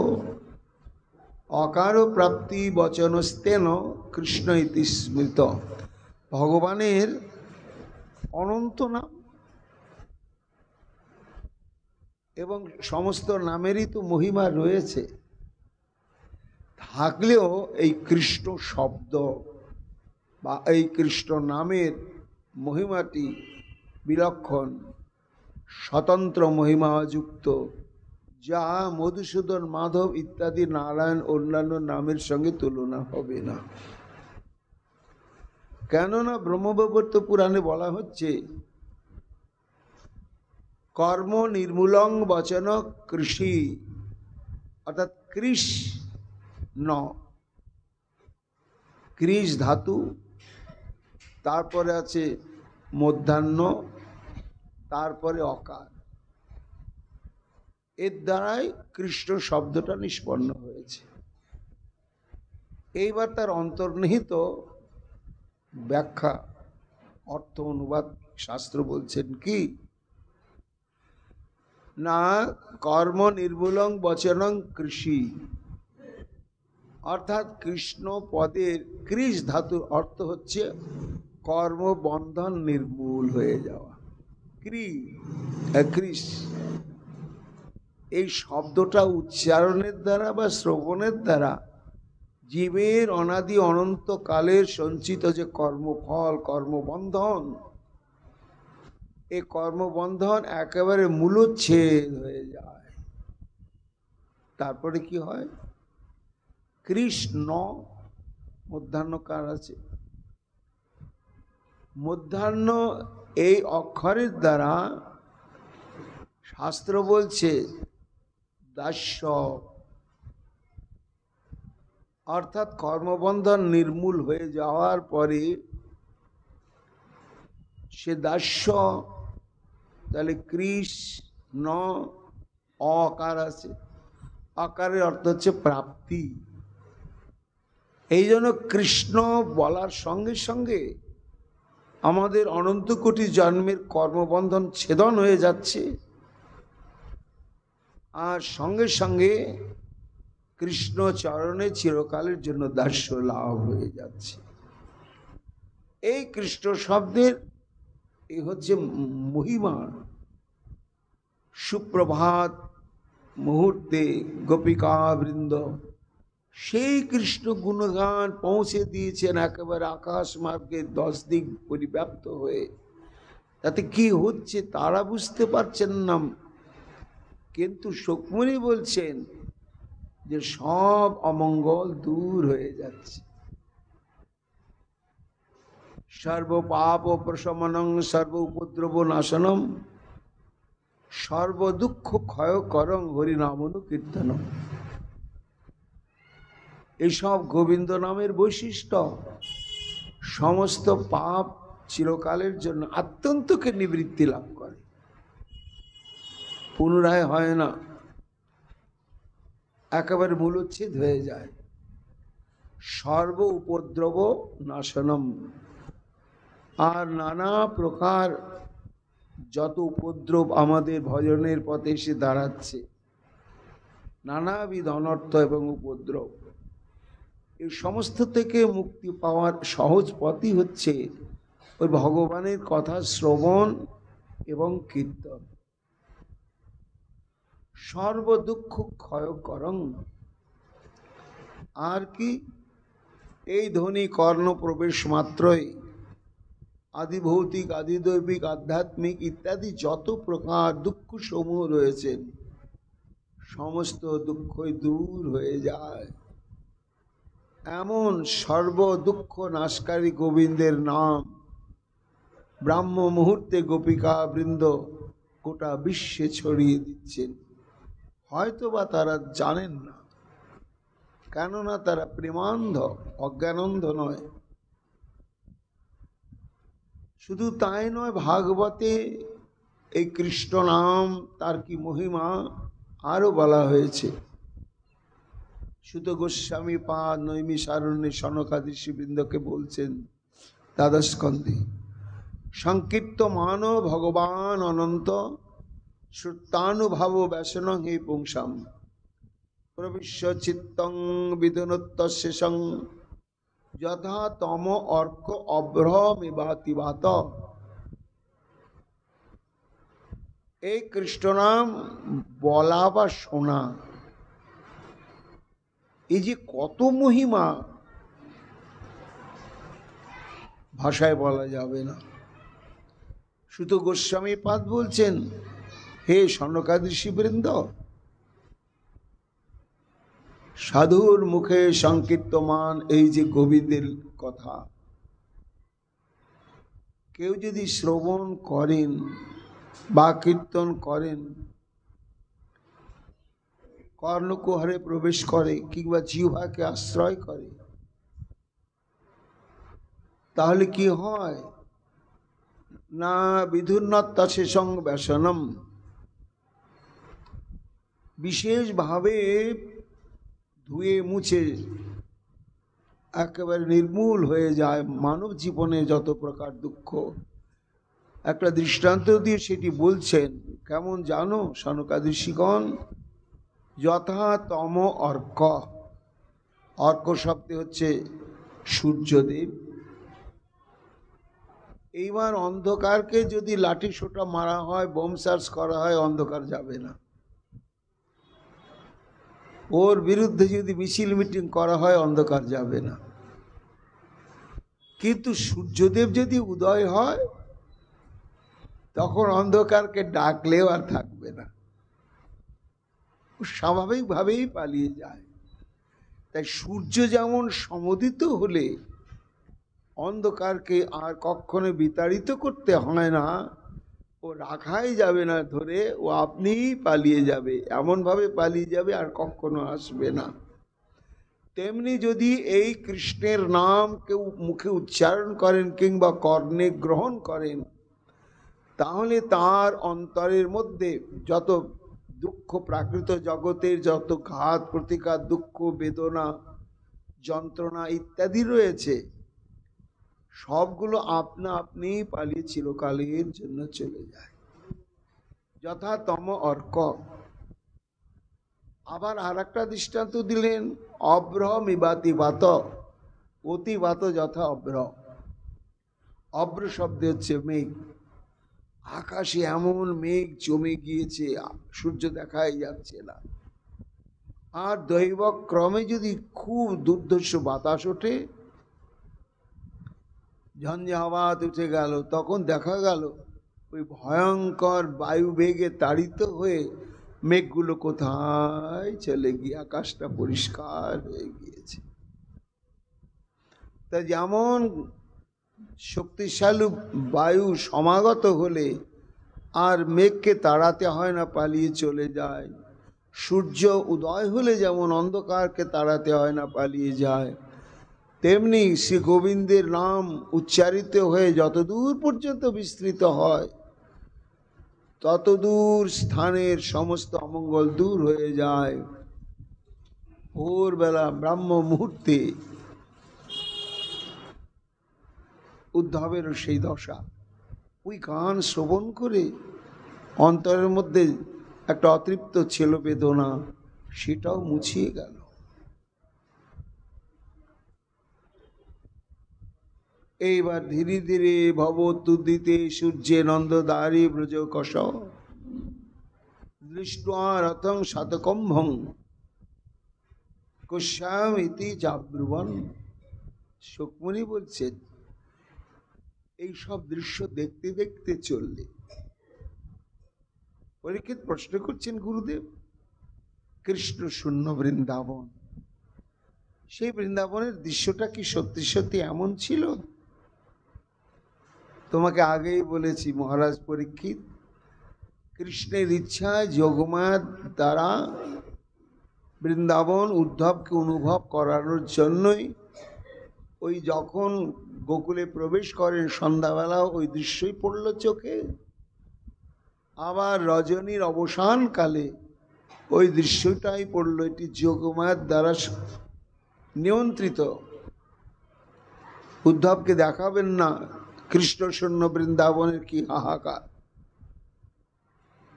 অকার প্রাপ্তি বচনস্তেন কৃষ্ণ ইতি স্মৃত। ভগবানের অনন্ত নাম এবং সমস্ত নামেরই তো মহিমা রয়েছে, থাকলেও এই কৃষ্ণ শব্দ বা এই কৃষ্ণ নামের মহিমাটি বিলক্ষণ, স্বতন্ত্র মহিমাযুক্ত, যা মধুসূদন, মাধব ইত্যাদি নারায়ণ অন্যান্য নামের সঙ্গে তুলনা হবে না। কেননা ব্রহ্মবৈবর্ত পুরাণে বলা হচ্ছে, কর্ম নির্মূলং বচন কৃষি, অর্থাৎ কৃষ ন, কৃষ ধাতু, তারপরে আছে মধ্যাহ্ন, তারপরে অকার, এর দ্বারাই কৃষ্ণ শব্দটা নিষ্পন্ন হয়েছে। এইবার তার অন্তর্নিহিত ব্যাখ্যা, অর্থ অনুবাদ শাস্ত্র বলছেন কি না, কর্ম নির্মূলং বচনং কৃষি, অর্থাৎ কৃষ্ণ পদের কৃষ ধাতুর অর্থ হচ্ছে কর্মবন্ধন নির্মূল হয়ে যাওয়া। কৃষ, এই শব্দটা উচ্চারণের দ্বারা বা শ্রবণের দ্বারা জীবের অনাদি অনন্ত কালের সঞ্চিত যে কর্মফল, কর্মবন্ধন, এই কর্মবন্ধন একেবারে মূলচ্ছেদ হয়ে যায়। তারপরে কি হয়, কৃষ্ণ মধ্যাহ্নকার আছে, মধ্যাহ্ন এই অক্ষরের দ্বারা শাস্ত্র বলছে দাস্য, অর্থাৎ কর্মবন্ধন নির্মূল হয়ে যাওয়ার পরে সে দাস্য, তাহলে কৃষ্ণ অকার আছে, আকারের অর্থ হচ্ছে প্রাপ্তি। এই জন্য কৃষ্ণ বলার সঙ্গে সঙ্গে আমাদের অনন্ত কোটি জন্মের কর্মবন্ধন ছেদন হয়ে যাচ্ছে, আর সঙ্গে সঙ্গে কৃষ্ণ চরণে চিরকালের জন্য দাস্য লাভ হয়ে যাচ্ছে। এই কৃষ্ণ শব্দের এই হচ্ছে মহিমা। সুপ্রভাত মুহূর্তে গোপিকা বৃন্দ সেই কৃষ্ণ গুণগান পৌঁছে দিয়েছেন একেবারে আকাশ মার্গে 10 দিক পরিব্যাপ্ত হয়ে। তাতে কি হচ্ছে তারা বুঝতে পারছেন না, কিন্তু শোকমণি বলছেন যে সব অমঙ্গল দূর হয়ে যাচ্ছে। সর্ব পাপ প্রশমনং সর্ব উপদ্রব নাশনম সর্ব দুঃখ ক্ষয় করং হরিনামনু কীর্তনম। এইসব গোবিন্দ নামের বৈশিষ্ট্য। সমস্ত পাপ চিরকালের জন্য আত্যন্তকে নিবৃত্তি লাভ করে, পুনরায় হয় না, একেবারে মূলচ্ছেদ হয়ে যায়। সর্ব উপদ্রব নাশনম, আর নানা প্রকার যত উপদ্রব আমাদের ভজনের পথে এসে দাঁড়াচ্ছে, নানাবিধ অনর্থ এবং উপদ্রব, এই সমস্ত থেকে মুক্তি পাওয়ার সহজ পথই হচ্ছে ওই ভগবানের কথা শ্রবণ এবং কীর্তন। সর্ব দুঃখ ক্ষয় করং, আর কি, এই ধ্বনি কর্ণ প্রবেশ মাত্রই আদি ভৌতিক, আদি দৈবিক, আধ্যাত্মিক ইত্যাদি যত প্রকার দুঃখ সমূহ রয়েছেন সমস্ত দুঃখই দূর হয়ে যায়। এমন সর্ব দুঃখ নাশকারী গোবিন্দের নাম ব্রাহ্ম মুহূর্তে গোপিকা বৃন্দ গোটা বিশ্বে ছড়িয়ে দিচ্ছেন। হয়তো বা তারা জানেন না, কেননা তারা প্রেমান্ধ, অজ্ঞানন্ধ নয়। শুধু তাই নয়, ভাগবতে এই কৃষ্ণ নাম, তার কি মহিমা আরো বলা হয়েছে। সুত গোস্বামী পাদ নৈমিষারণ্যে সনকাদি ঋষিবৃন্দকে বলছেন দ্বাদশ স্কন্ধে, সংকীর্ত মান ভগবান অনন্ত শ্রুতানুভাব ব্যাসন হে পুংসাম প্রবিশ্য চিত্তং বিদুনোত্তশেষং যথা তম অর্ক অভ্রমিবাতিবাত। এই কৃষ্ণ নাম বলা বা শোনা, এই যে কত মহিমা ভাষায় বলা যাবে না। সুত গোস্বামী পাদ বলছেন, হে সনকাদি ঋষিবৃন্দ, সাধুর মুখে সংকীর্তমান এই যে গোবিন্দের কথা কেউ যদি শ্রবণ করেন বা কীর্তন করেন, কর্ণকুহরে প্রবেশ করে কিংবা জিহ্বাকে আশ্রয় করে, তাহলে কি হয় না, বিধুর্ণত্তা শেষং ব্যাসনম, বিশেষভাবে ধুয়ে মুছে একেবারে নির্মূল হয়ে যায় মানব জীবনে যত প্রকার দুঃখ। একটা দৃষ্টান্ত দিয়ে সেটি বলছেন, কেমন জানো সনকাদি ঋষিগণ, যথা তম অর্ক, অর্ক শব্দে হচ্ছে সূর্যদেব। এইবার অন্ধকারকে যদি লাঠি সোটা মারা হয়, বোম চার্জ করা হয়, অন্ধকার যাবে না। ওর বিরুদ্ধে যদি মিছিল মিটিং করা হয়, অন্ধকার যাবে না। কিন্তু সূর্যদেব যদি উদয় হয়, তখন অন্ধকারকে ডাকলেও আর থাকবে না, স্বাভাবিকভাবেই পালিয়ে যায়। তাই সূর্য যেমন সমুদিত হলে অন্ধকারকে আর কখনো বিতাড়িত করতে হয় না, ও রাখাই যাবে না ধরে, ও আপনিই পালিয়ে যাবে, এমনভাবে পালিয়ে যাবে আর কখনো আসবে না। তেমনি যদি এই কৃষ্ণের নাম কেউ মুখে উচ্চারণ করেন কিংবা কর্ণে গ্রহণ করেন, তাহলে তার অন্তরের মধ্যে যত দুঃখ, প্রাকৃত জগতের যত ঘাত প্রতিঘাত, দুঃখ, বেদনা, যন্ত্রণা ইত্যাদি রয়েছে, সবগুলো আপনা আপনি পালিয়ে চিরকালের জন্য চলে যায়। যথা তম অর্ক। আবার আর একটা দৃষ্টান্ত দিলেন, অভ্রমিবাতিবাত, অতিবাত যথা অভ্র। অভ্র শব্দ হচ্ছে মেঘ। আকাশে এমন মেঘ জমে গিয়েছে, সূর্য দেখাই যাচ্ছে না। আর দৈব ক্রমে যদি খুব দুর্ধর্ষ বাতাস ওঠে, ঝঞ্ঝাবাত উঠে গেল, তখন দেখা গেল ওই ভয়ঙ্কর বায়ু বেগে তাড়িত হয়ে মেঘগুলো কোথায় চলে গিয়ে আকাশটা পরিষ্কার হয়ে গিয়েছে। তা যেমন শক্তিশালী বায়ু সমাগত হলে আর মেঘকে তাড়াতে হয় না, পালিয়ে চলে যায়। সূর্য উদয় হলে যেমন অন্ধকারকে তাড়াতে হয় না, পালিয়ে যায়। তেমনি শ্রী গোবিন্দের নাম উচ্চারিত হয়ে যতদূর পর্যন্ত বিস্তৃত হয়, ততদূর স্থানের সমস্ত অমঙ্গল দূর হয়ে যায়। ভোরবেলা ব্রাহ্ম মুহূর্তে উদ্ধবেরও সেই দশা। ওই গান শ্রবণ করে অন্তরের মধ্যে একটা অতৃপ্ত ছিল বেদনা, সেটাও মুছিয়ে গেল। এইবার ধীরে ধীরে ভবতুদিতে সূর্যে নন্দদারি ব্রজ কষ দৃষ্টা রথং শতকম্ভং কুস্যামিতি জাব্রুবন। শুকমুনি বলছেন, এই সব দৃশ্য দেখতে দেখতে চললে। পরীক্ষিত প্রশ্ন করছেন, গুরুদেব, কৃষ্ণ শূন্য বৃন্দাবন, সেই বৃন্দাবনের দৃশ্যটা কি সত্যি সত্যি এমন ছিল? তোমাকে আগেই বলেছি মহারাজ পরীক্ষিত, কৃষ্ণের ইচ্ছায় যোগমায়ার দ্বারা বৃন্দাবন উদ্ধবকে অনুভব করানোর জন্যই ওই যখন গোকুলে প্রবেশ করেন সন্ধ্যাবেলা ওই দৃশ্যই পড়ল চোখে, আবার রজনীর অবসানকালে ওই দৃশ্যটাই পড়ল। এটি যোগমায়ার দ্বারা নিয়ন্ত্রিত। উদ্ধবকে দেখাবেন না কৃষ্ণ শূন্য বৃন্দাবনের কি হাহাকার,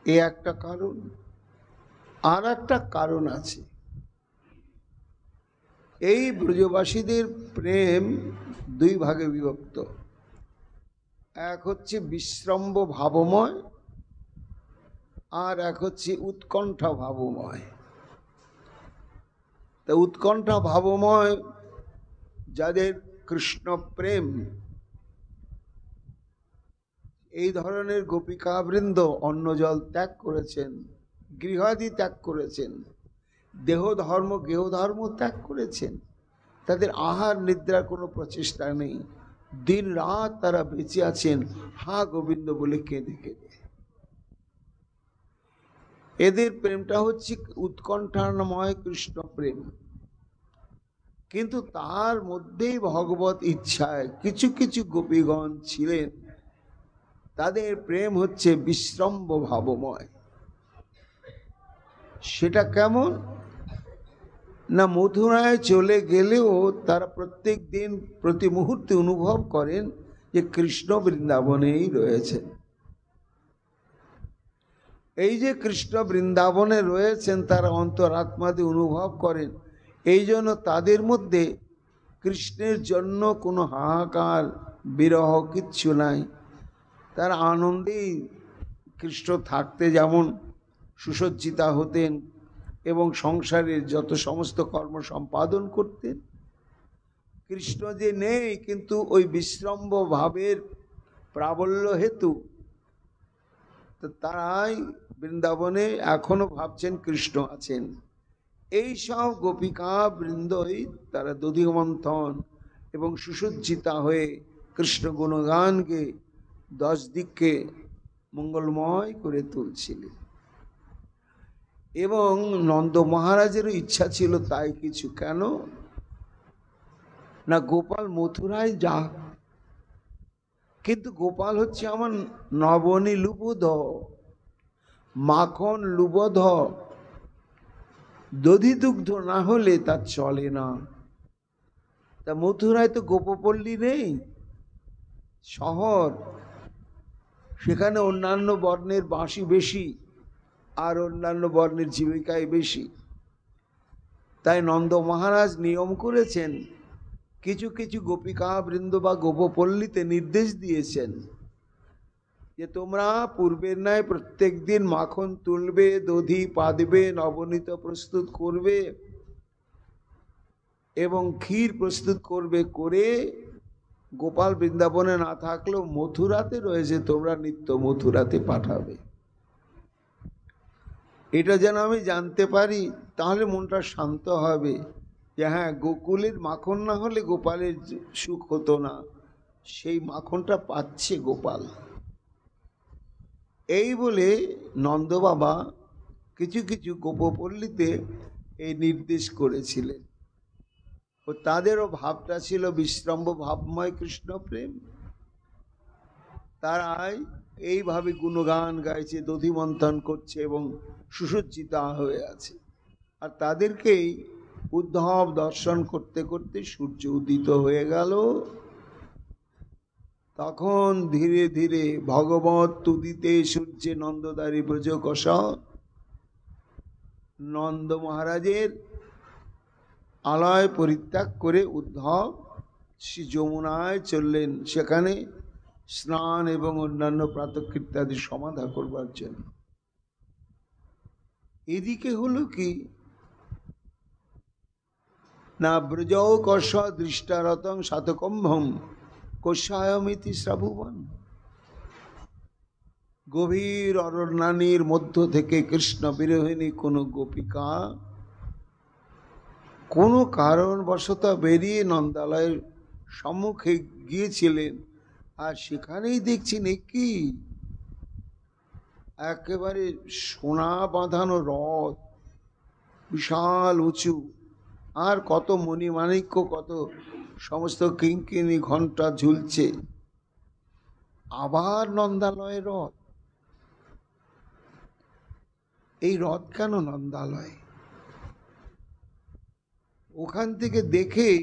এ একটা কারণ। আর একটা কারণ আছে, এই ব্রজবাসীদের প্রেম দুই ভাগে বিভক্ত। এক হচ্ছে বিশ্রম্ভ ভাবময়, আর এক হচ্ছে উৎকণ্ঠা ভাবময়। তা উৎকণ্ঠা ভাবময় যাদের কৃষ্ণ প্রেম, এই ধরনের গোপিকাবৃন্দ অন্ন জল ত্যাগ করেছেন, গৃহাদি ত্যাগ করেছেন, দেহ ধর্ম গেহ ধর্ম ত্যাগ করেছেন। তাদের আহার নিদ্রার কোনো প্রচেষ্টা নেই, দিন রাত তারা বেঁচে আছেন হা গোবিন্দ বলে কেঁদে কেঁদে। এদের প্রেমটা হচ্ছে উৎকণ্ঠাময় কৃষ্ণ প্রেম। কিন্তু তার মধ্যেই ভগবত ইচ্ছায় কিছু কিছু গোপীগণ ছিলেন, তাদের প্রেম হচ্ছে বিশ্রম্ভ ভাবময়। সেটা কেমন না, মথুরায় চলে গেলেও তারা প্রত্যেক দিন প্রতি মুহূর্তে অনুভব করেন যে কৃষ্ণ বৃন্দাবনেই রয়েছেন। এই যে কৃষ্ণ বৃন্দাবনে রয়েছেন তারা অন্তরাত্মাতে অনুভব করেন। এই জন্য তাদের মধ্যে কৃষ্ণের জন্য কোনো হাহাকার বিরহ কিচ্ছু নাই। তারা আনন্দেই কৃষ্ণ থাকতে যেমন সুসজ্জিতা হতেন এবং সংসারের যত সমস্ত কর্ম সম্পাদন করতেন। কৃষ্ণ যে নেই, কিন্তু ওই বিশ্রম্ভ ভাবের প্রাবল্য হেতু তারাই বৃন্দাবনে এখনো ভাবছেন কৃষ্ণ আছেন। এই সব গোপিকা বৃন্দই তারা দধিমন্থন এবং সুসজ্জিতা হয়ে কৃষ্ণ গুণগানকে 10 দিককে মঙ্গলময় করে তুলছিলেন। এবং নন্দ মহারাজেরও ইচ্ছা ছিল তাই কিছু। কেন না, গোপাল মথুরায় যাক, কিন্তু গোপাল হচ্ছে আমার নবনী লুবোধ, মাখন লুবোধ, দধি দুগ্ধ না হলে তা চলে না। তা মথুরায় তো গোপপল্লী নেই, শহর, সেখানে অন্যান্য বর্ণের বাঁশি বেশি আর অন্যান্য বর্ণের জীবিকায় বেশি। তাই নন্দ মহারাজ নিয়ম করেছেন, কিছু কিছু গোপিকা বৃন্দ বা গোপপল্লীতে নির্দেশ দিয়েছেন যে তোমরা পূর্বের ন্যায় প্রত্যেক দিন মাখন তুলবে, দধি পাতবে, নবনীত প্রস্তুত করবে এবং ক্ষীর প্রস্তুত করবে, করে গোপাল বৃন্দাবনে না থাকলেও মথুরাতে রয়েছে, তোমরা নিত্য মথুরাতে পাঠাবে। এটা যেন আমি জানতে পারি, তাহলে মনটা শান্ত হবে যে হ্যাঁ, গোকুলের মাখন না হলে গোপালের সুখ হতো না, সেই মাখনটা পাচ্ছে গোপাল। এই বলে নন্দ বাবা কিছু কিছু গোপপল্লীতে এই নির্দেশ করেছিলেন। ও তাদেরও ভাবটা ছিল বিশ্রম্ভ ভাবময় কৃষ্ণ প্রেম। তারাই এইভাবে গুণগান গাইছে, দধিমন্থন করছে এবং সুসজ্জিতা হয়ে আছে। আর তাদেরকেই উদ্ধব দর্শন করতে করতে সূর্য উদিত হয়ে গেল। তখন ধীরে ধীরে ভগবত তুদিতে সূর্যে নন্দদারি ব্রজকশ, নন্দ মহারাজের আলয় পরিত্যাগ করে উদ্ধব শ্রী যমুনায় চললেন, সেখানে স্নান এবং অন্যান্য প্রাতঃকৃত্যাদি সমাধা করবার জন্য। এদিকে হলো কি না, ব্রজৌ কষ দৃষ্টারতং শতকম্ভম কোষায়মিতি শ্রাবুবন। গভীর অরণ্যানীর মধ্য থেকে কৃষ্ণ বিরোহিনী কোনো গোপিকা কোনো কারণবশত বেরিয়ে নন্দালয়ের সম্মুখে গিয়েছিলেন। আর সেখানেই দেখছেন কি একেবারে সোনা বাঁধানো রথ, বিশাল উঁচু, আর কত মণিমাণিক্য, কত সমস্ত কিঙ্কিণী ঘণ্টা ঝুলছে। আবার নন্দালয় রথ। এই রথ কেন নন্দালয়? ওখান থেকে দেখেই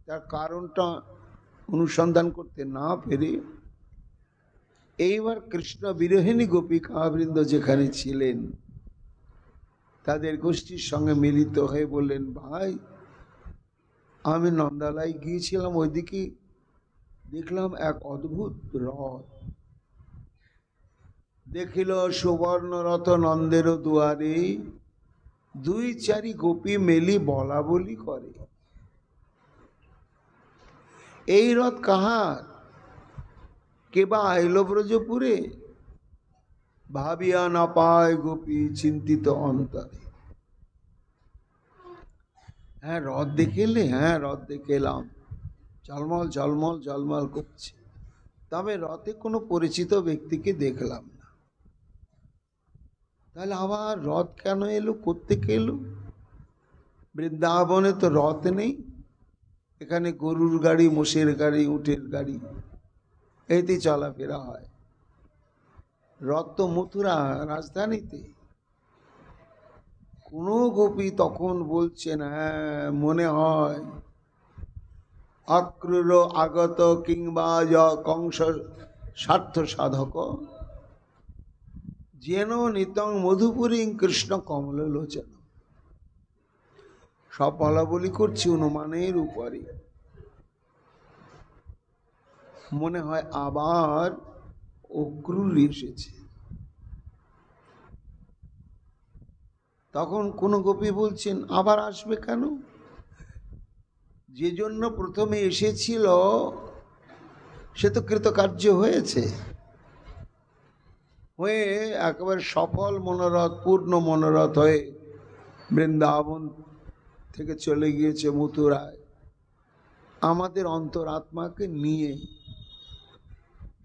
তার কারণটা অনুসন্ধান করতে না পেরে এইবার কৃষ্ণ বিরোহিণী গোপিকাবৃন্দ যেখানে ছিলেন তাদের গোষ্ঠীর সঙ্গে মিলিত হয়ে বললেন, ভাই আমি নন্দালয় গিয়েছিলাম, ওইদিকে দেখলাম এক অদ্ভুত রথ। দেখিল সুবর্ণ রথ নন্দের দুয়ারে, দুই চারি গোপী মেলি বলা বলি করে। এই রথ কাহার? কে বা আইল ব্রজপুরে, ভাবিয়া না পায় গোপী চিন্তিত অন্তরে। হ্যাঁ রথ দেখে এলে? হ্যাঁ রথ দেখে এলাম, ঝলমল ঝলমল ঝলমল করছে, তবে রথে কোনো পরিচিত ব্যক্তিকে দেখলাম না। তাহলে আবার রথ কেন এলো, কোত্থেকে এলো? বৃন্দাবনে তো রথ নেই, এখানে গরুর গাড়ি, মোষের গাড়ি, উটের গাড়ি, এতে চলাফেরা হয়। রথ তো মথুরা রাজধানীতে। কোনো গোপী তখন বলছেন, হ্যাঁ মনে হয় অক্রূর আগত কিংবা কংস স্বার্থ সাধক, যেন নিতং মধুপুরী কৃষ্ণ কমল লোচন। সব বলা বলি করছি অনুমানের উপরে। মনে হয় আবার অক্রূর এসেছে। তখন কোন গোপী বলছেন, আবার আসবে কেন? যে জন্য প্রথমে এসেছিল সে তো কৃতকার্য হয়েছে, হয়ে একেবারে সফল মনোরথ, পূর্ণ মনোরথ হয়ে বৃন্দাবন থেকে চলে গিয়েছে মথুরায় আমাদের অন্তরাত্মাকে নিয়ে।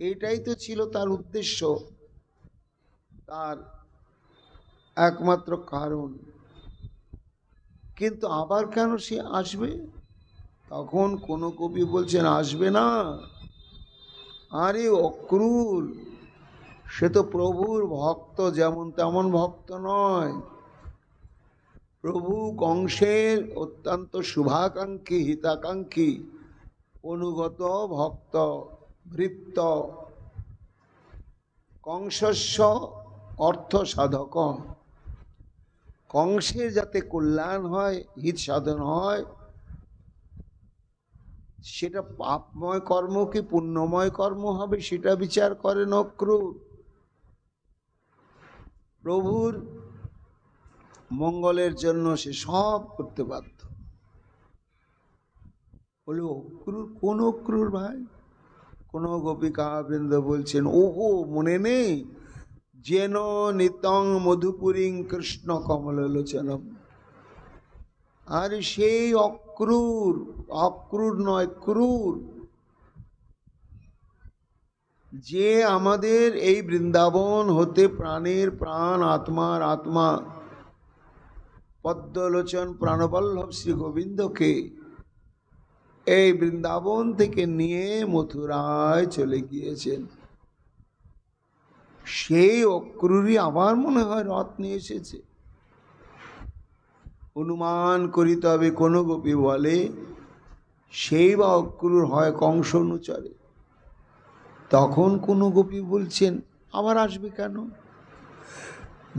এইটাই তো ছিল তার উদ্দেশ্য, তার একমাত্র কারণ। কিন্তু আবার কেন সে আসবে? তখন কোন কবি বলছেন, আসবে না। আরে অক্রূর সে তো প্রভুর ভক্ত, যেমন তেমন ভক্ত নয়। প্রভু কংসের অত্যন্ত শুভাকাঙ্ক্ষী, হিতাকাঙ্ক্ষী, অনুগত ভক্ত, ভৃত্য। কংসস্য অর্থ সাধক। কংসের যাতে কল্যাণ হয়, হিত সাধন হয়, সেটা পাপময় কর্ম কি পুণ্যময় কর্ম হবে সেটা বিচার করেন অক্রূর। প্রভুর মঙ্গলের জন্য সে সব করতে বাধ্য। বলে অক্রূর? কোন অক্রূর ভাই? কোন গোপিকা বৃন্দ বলছেন, ওহো মনে নেই, যেন নিতং মধুপুরী কৃষ্ণ কমল লোচনম। আর সেই অক্রূর, অক্রূর নয় ক্রূর, যে আমাদের এই বৃন্দাবন হতে প্রাণের প্রাণ, আত্মার আত্মা, পদ্মলোচন প্রাণবল্লভ শ্রী গোবিন্দকে এই বৃন্দাবন থেকে নিয়ে মথুরায় চলে গিয়েছেন। সেই অক্রূরই আবার মনে হয় রথ নিয়ে এসেছে। অনুমান করিতে হবে, কোন গোপী বলে সেই বা অক্রূর হয় কংস অনুচরে। তখন কোন গোপী বলছেন, আবার আসবে কেন?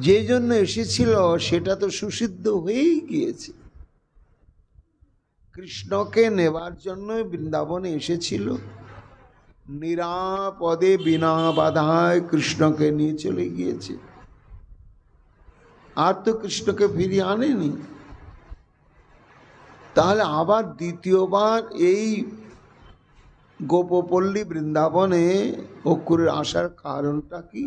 যে জন্য এসেছিল সেটা তো সুসিদ্ধ হয়েই গিয়েছে। কৃষ্ণকে নেবার জন্য বৃন্দাবনে এসেছিল, নিরাপদে বিনা বাধায় কৃষ্ণকে নিয়ে চলে গিয়েছে, আর তো কৃষ্ণকে ফিরিয়ে আনেনি। তাহলে আবার দ্বিতীয়বার এই গোপপল্লী বৃন্দাবনে অক্রূরের আসার কারণটা কি?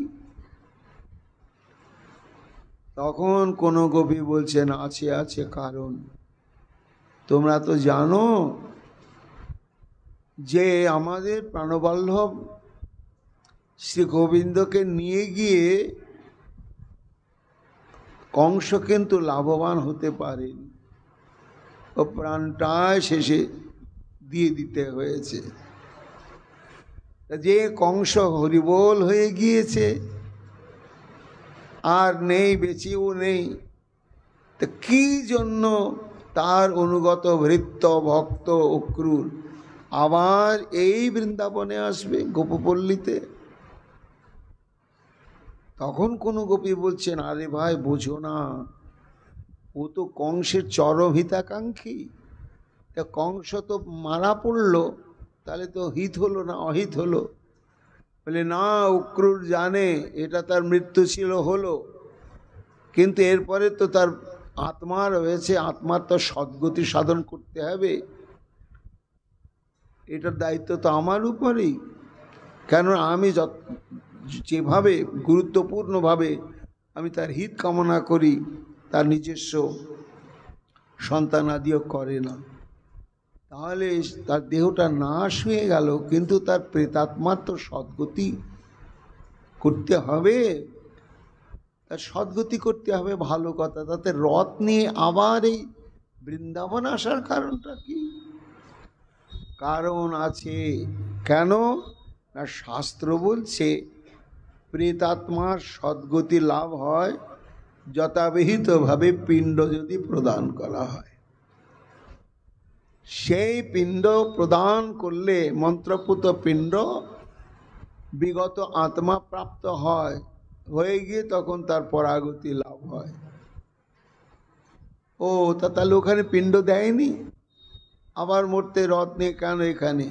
তখন কোন গোপী বলছেন, আছে আছে কারণ। তোমরা তো জানো যে আমাদের প্রাণবল্লভ শ্রী গোবিন্দকে নিয়ে গিয়ে কংস কিন্তু লাভবান হতে পারেন, ও প্রাণটায় শেষে দিয়ে দিতে হয়েছে। যে কংস হরিবোল হয়ে গিয়েছে, আর নেই, বেঁচেও নেই, তা কি জন্য তার অনুগত ভৃত্য ভক্ত অক্রূর আবার এই বৃন্দাবনে আসবে গোপপল্লীতে? তখন কোনো গোপী বলছেন, আরে ভাই বোঝো না, ও তো কংসের চরম হিতাকাঙ্ক্ষী। তা কংস তো মারা পড়লো, তাহলে তো হিত হলো না অহিত হলো। বলে না, অক্রূর জানে এটা তার মৃত্যু ছিল, হলো, কিন্তু এরপরে তো তার আত্মা রয়েছে, আত্মার তো সদ্গতি সাধন করতে হবে, এটার দায়িত্ব তো আমার উপরেই। কেন আমি যেভাবে গুরুত্বপূর্ণভাবে আমি তার হিত কামনা করি, তার নিজস্ব সন্তানাদিও করে না। তাহলে তার দেহটা নাশ হয়ে গেল, কিন্তু তার প্রেতাত্মার তো সদ্গতি করতে হবে, তার সদ্গতি করতে হবে, ভালো কথা। তাতে রথ নিয়ে আবার এই বৃন্দাবন আসার কারণটা কি? কারণ আছে। কেন না, শাস্ত্র বলছে প্রেতাত্মার সদ্গতি লাভ হয় যথাবিহিতভাবে পিণ্ড যদি প্রদান করা হয়। সেই পিণ্ড প্রদান করলে মন্ত্রপুত পিণ্ড বিগত আত্মা প্রাপ্ত হয়, হয়ে গিয়ে তখন তার পরাগতি লাভ হয়। ও তাহলে ওখানে পিণ্ড দেয়নি, আবার মরতে রথ নিয়ে কেন এখানে?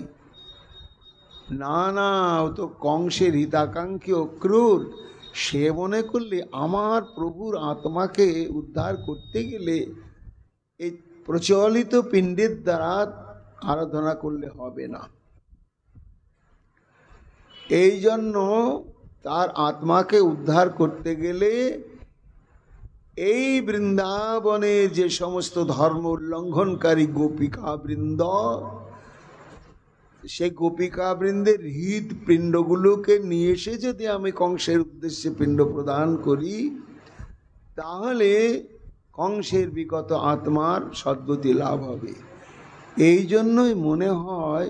না না, ও তো কংসের হিতাকাঙ্ক্ষী অক্রূর। সে মনে করলে আমার প্রভুর আত্মাকে উদ্ধার করতে গেলে এই প্রচলিত পিণ্ডের দ্বারা আরাধনা করলে হবে না। এই জন্য তার আত্মাকে উদ্ধার করতে গেলে এই বৃন্দাবনে যে সমস্ত ধর্ম উল্লঙ্ঘনকারী গোপিকা বৃন্দ, সেই গোপিকা বৃন্দের হৃদ পিণ্ডগুলোকে নিয়ে এসে যদি আমি কংসের উদ্দেশ্যে পিণ্ড প্রদান করি, তাহলে কংসের বিগত আত্মার সদ্গতি লাভ হবে। এই জন্যই মনে হয়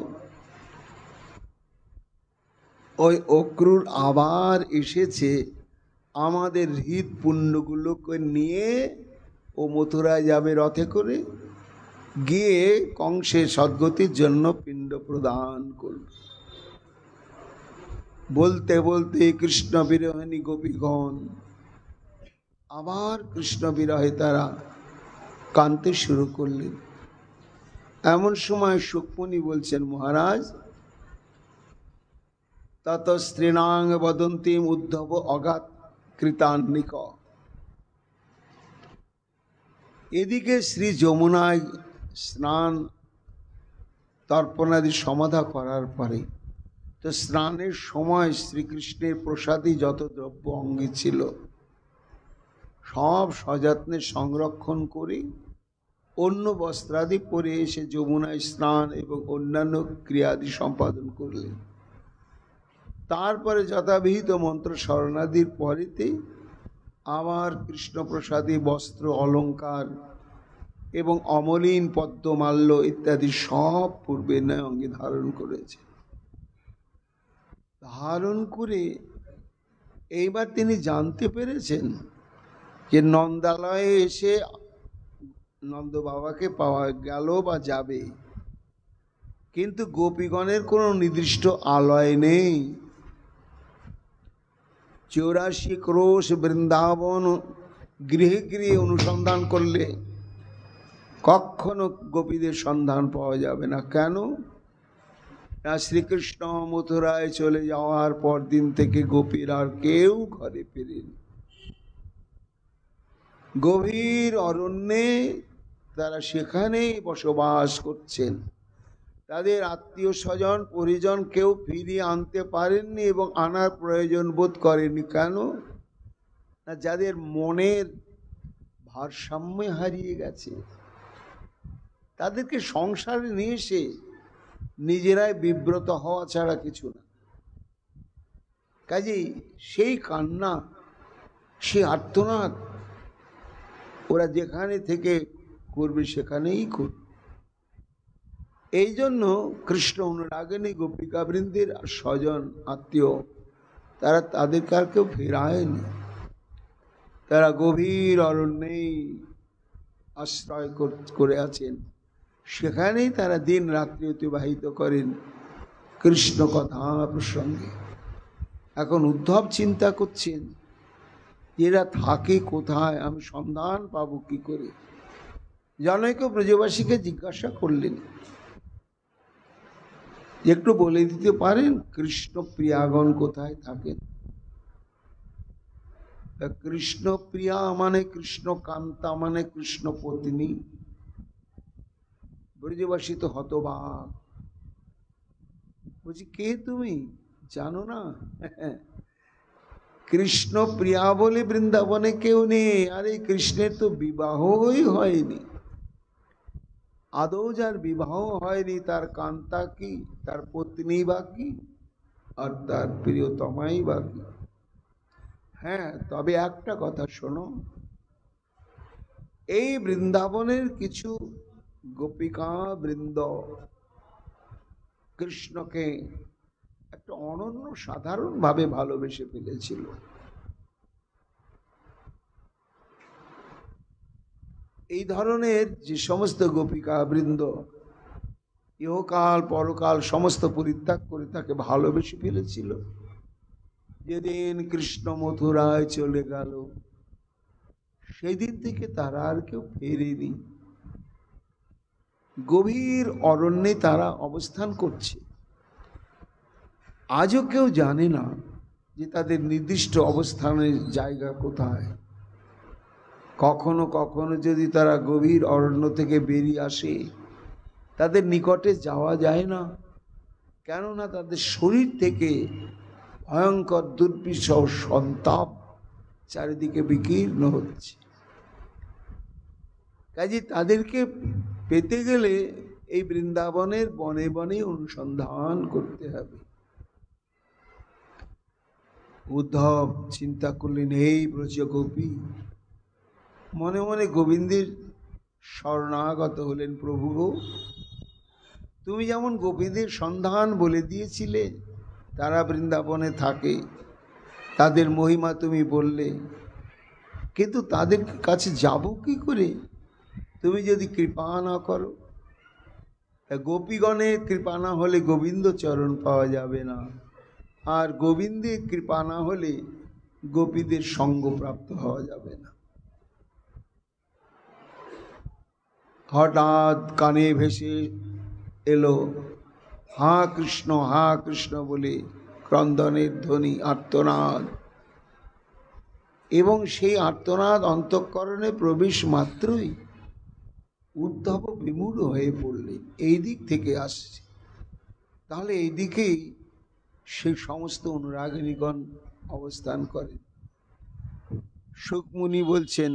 ওই অক্রূর আবার এসেছে আমাদের হৃদ পুণ্যগুলোকে নিয়ে, ও মথুরায় যাবে রথে করে, গিয়ে কংসের সদ্গতির জন্য পিণ্ড প্রদান করবে। বলতে বলতে কৃষ্ণ বিরহিণী গোপীগণ আবার কৃষ্ণ বিরহে তারা কাঁদতে শুরু করলেন। এমন সময় সুকমণি বলছেন, মহারাজ, তত স্ত্রীণাং বদন্তিম উদ্ধব অগাত কৃতান্নিক। এদিকে শ্রী যমুনায় স্নান তর্পণাদি সমাধা করার পরে তো স্নানের সময় শ্রীকৃষ্ণের প্রসাদী যত দ্রব্য অঙ্গে ছিল সব সযত্নে সংরক্ষণ করে অন্য বস্ত্রাদি পরে এসে যমুনায় স্নান এবং অন্যান্য ক্রিয়াদি সম্পাদন করলেন। তারপরে যথাবিহিত মন্ত্র স্মরণাদির পরেতে আবার কৃষ্ণপ্রসাদী বস্ত্র অলঙ্কার এবং অমলিন পদ্মমাল্য ইত্যাদি সব পূর্বে নয় অঙ্গে ধারণ করেছে। ধারণ করে এইবার তিনি জানতে পেরেছেন যে নন্দালয়ে এসে নন্দ বাবাকে পাওয়া গেল বা যাবে, কিন্তু গোপীগণের কোনো নির্দিষ্ট আলয় নেই। 84 ক্রোশ বৃন্দাবন গৃহে গৃহে অনুসন্ধান করলে কখনো গোপীদের সন্ধান পাওয়া যাবে না। কেন না, শ্রীকৃষ্ণ মথুরায় চলে যাওয়ার পর দিন থেকে গোপীর আর কেউ ঘরে ফেরেনি। গভীর অরণ্যে তারা সেখানেই বসবাস করছেন। তাদের আত্মীয় স্বজন পরিজন কেউ ফিরিয়ে আনতে পারেননি এবং আনার প্রয়োজন বোধ করেনি। কেন না, যাদের মনের ভারসাম্য হারিয়ে গেছে, তাদেরকে সংসারে নিয়ে এসে নিজেরাই বিব্রত হওয়া ছাড়া কিছু না। কাজেই সেই কান্না, সেই আর্তনাদ ওরা যেখানে থেকে করবে সেখানেই করবে। এই জন্য কৃষ্ণ অনুরাগিনী গোপিকা বৃন্দের স্বজন আত্মীয় তারা তাদের কারকেও ফেরায়নি। তারা গভীর অরণ্যেই আশ্রয় করে আছেন, সেখানেই তারা দিন রাত্রি অতিবাহিত করেন কৃষ্ণ কথা প্রসঙ্গে। এখন উদ্ধব চিন্তা করছেন এরা থাকে কোথায়, আমি সন্ধান পাবো কি করে। জনৈক ব্রজবাসীকে জিজ্ঞাসা করলেন, একটু বলে দিতে পারেন কৃষ্ণ প্রিয়াগণ কোথায় থাকেন? কৃষ্ণ প্রিয়া মানে কৃষ্ণ কান্তা মানে কৃষ্ণ পত্নী। ব্রজবাসী তো হতবাক, বলছি কে তুমি, জানো না? কৃষ্ণ প্রিয়া বলে বৃন্দাবনে কেউ নেই। আরে কৃষ্ণের তো বিবাহই হয়নি, আদৌ যার বিবাহ হয়নি তার কান্তা কি, তার পত্নী বা কি, আর তার প্রিয়তমাই বা কি? হ্যাঁ, তবে একটা কথা শোনো, এই বৃন্দাবনের কিছু গোপিকা বৃন্দ কৃষ্ণকে একটা অনন্য সাধারণ ভাবে ভালোবেসে ফেলেছিল। এই ধরনের যে সমস্ত গোপিকা বৃন্দ ইহকাল পরকাল সমস্ত পরিত্যাগ করে তাকে ভালোবেসে ফেলেছিল, যেদিন কৃষ্ণ মথুরায় চলে গেল সেই দিন থেকে তারা আর কেউ ফেরেনি। গভীর অরণ্যে তারা অবস্থান করছে। আজও কেউ জানে না যে তাদের নির্দিষ্ট অবস্থানের জায়গা কোথায়। কখনো কখনো যদি তারা গভীর অরণ্য থেকে বেরিয়ে আসে, তাদের নিকটে যাওয়া যায় না, কেননা তাদের শরীর থেকে ভয়ঙ্কর দুর্বিষহ সন্তাপ চারিদিকে বিকীর্ণ হচ্ছে। কাজে তাদেরকে পেতে গেলে এই বৃন্দাবনের বনে বনে অনুসন্ধান করতে হবে। উদ্ধব চিন্তা করলেন, এই ব্রজগোপী মনে মনে গোবিন্দের শরণাগত হলেন। প্রভু গো, তুমি যেমন গোপীদের সন্ধান বলে দিয়েছিলে, তারা বৃন্দাবনে থাকে, তাদের মহিমা তুমি বললে, কিন্তু তাদের কাছে যাব কি করে তুমি যদি কৃপা না করো? গোপীগণের কৃপা না হলে গোবিন্দ চরণ পাওয়া যাবে না, আর গোবিন্দের কৃপা না হলে গোপীদের সঙ্গ প্রাপ্ত হওয়া যাবে না। হঠাৎ কানে ভেসে এলো হা কৃষ্ণ বলে ক্রন্দনের ধ্বনি, আর্তনাদ। এবং সেই আর্তনাদ অন্তঃকরণে প্রবেশ মাত্রই উদ্ধব বিমূঢ় হয়ে পড়লেন। এই দিক থেকে আসছে, তাহলে এই দিকেই সেই সমস্ত অনুরাগিনীগণ অবস্থান করেন। শুকমুনি বলছেন,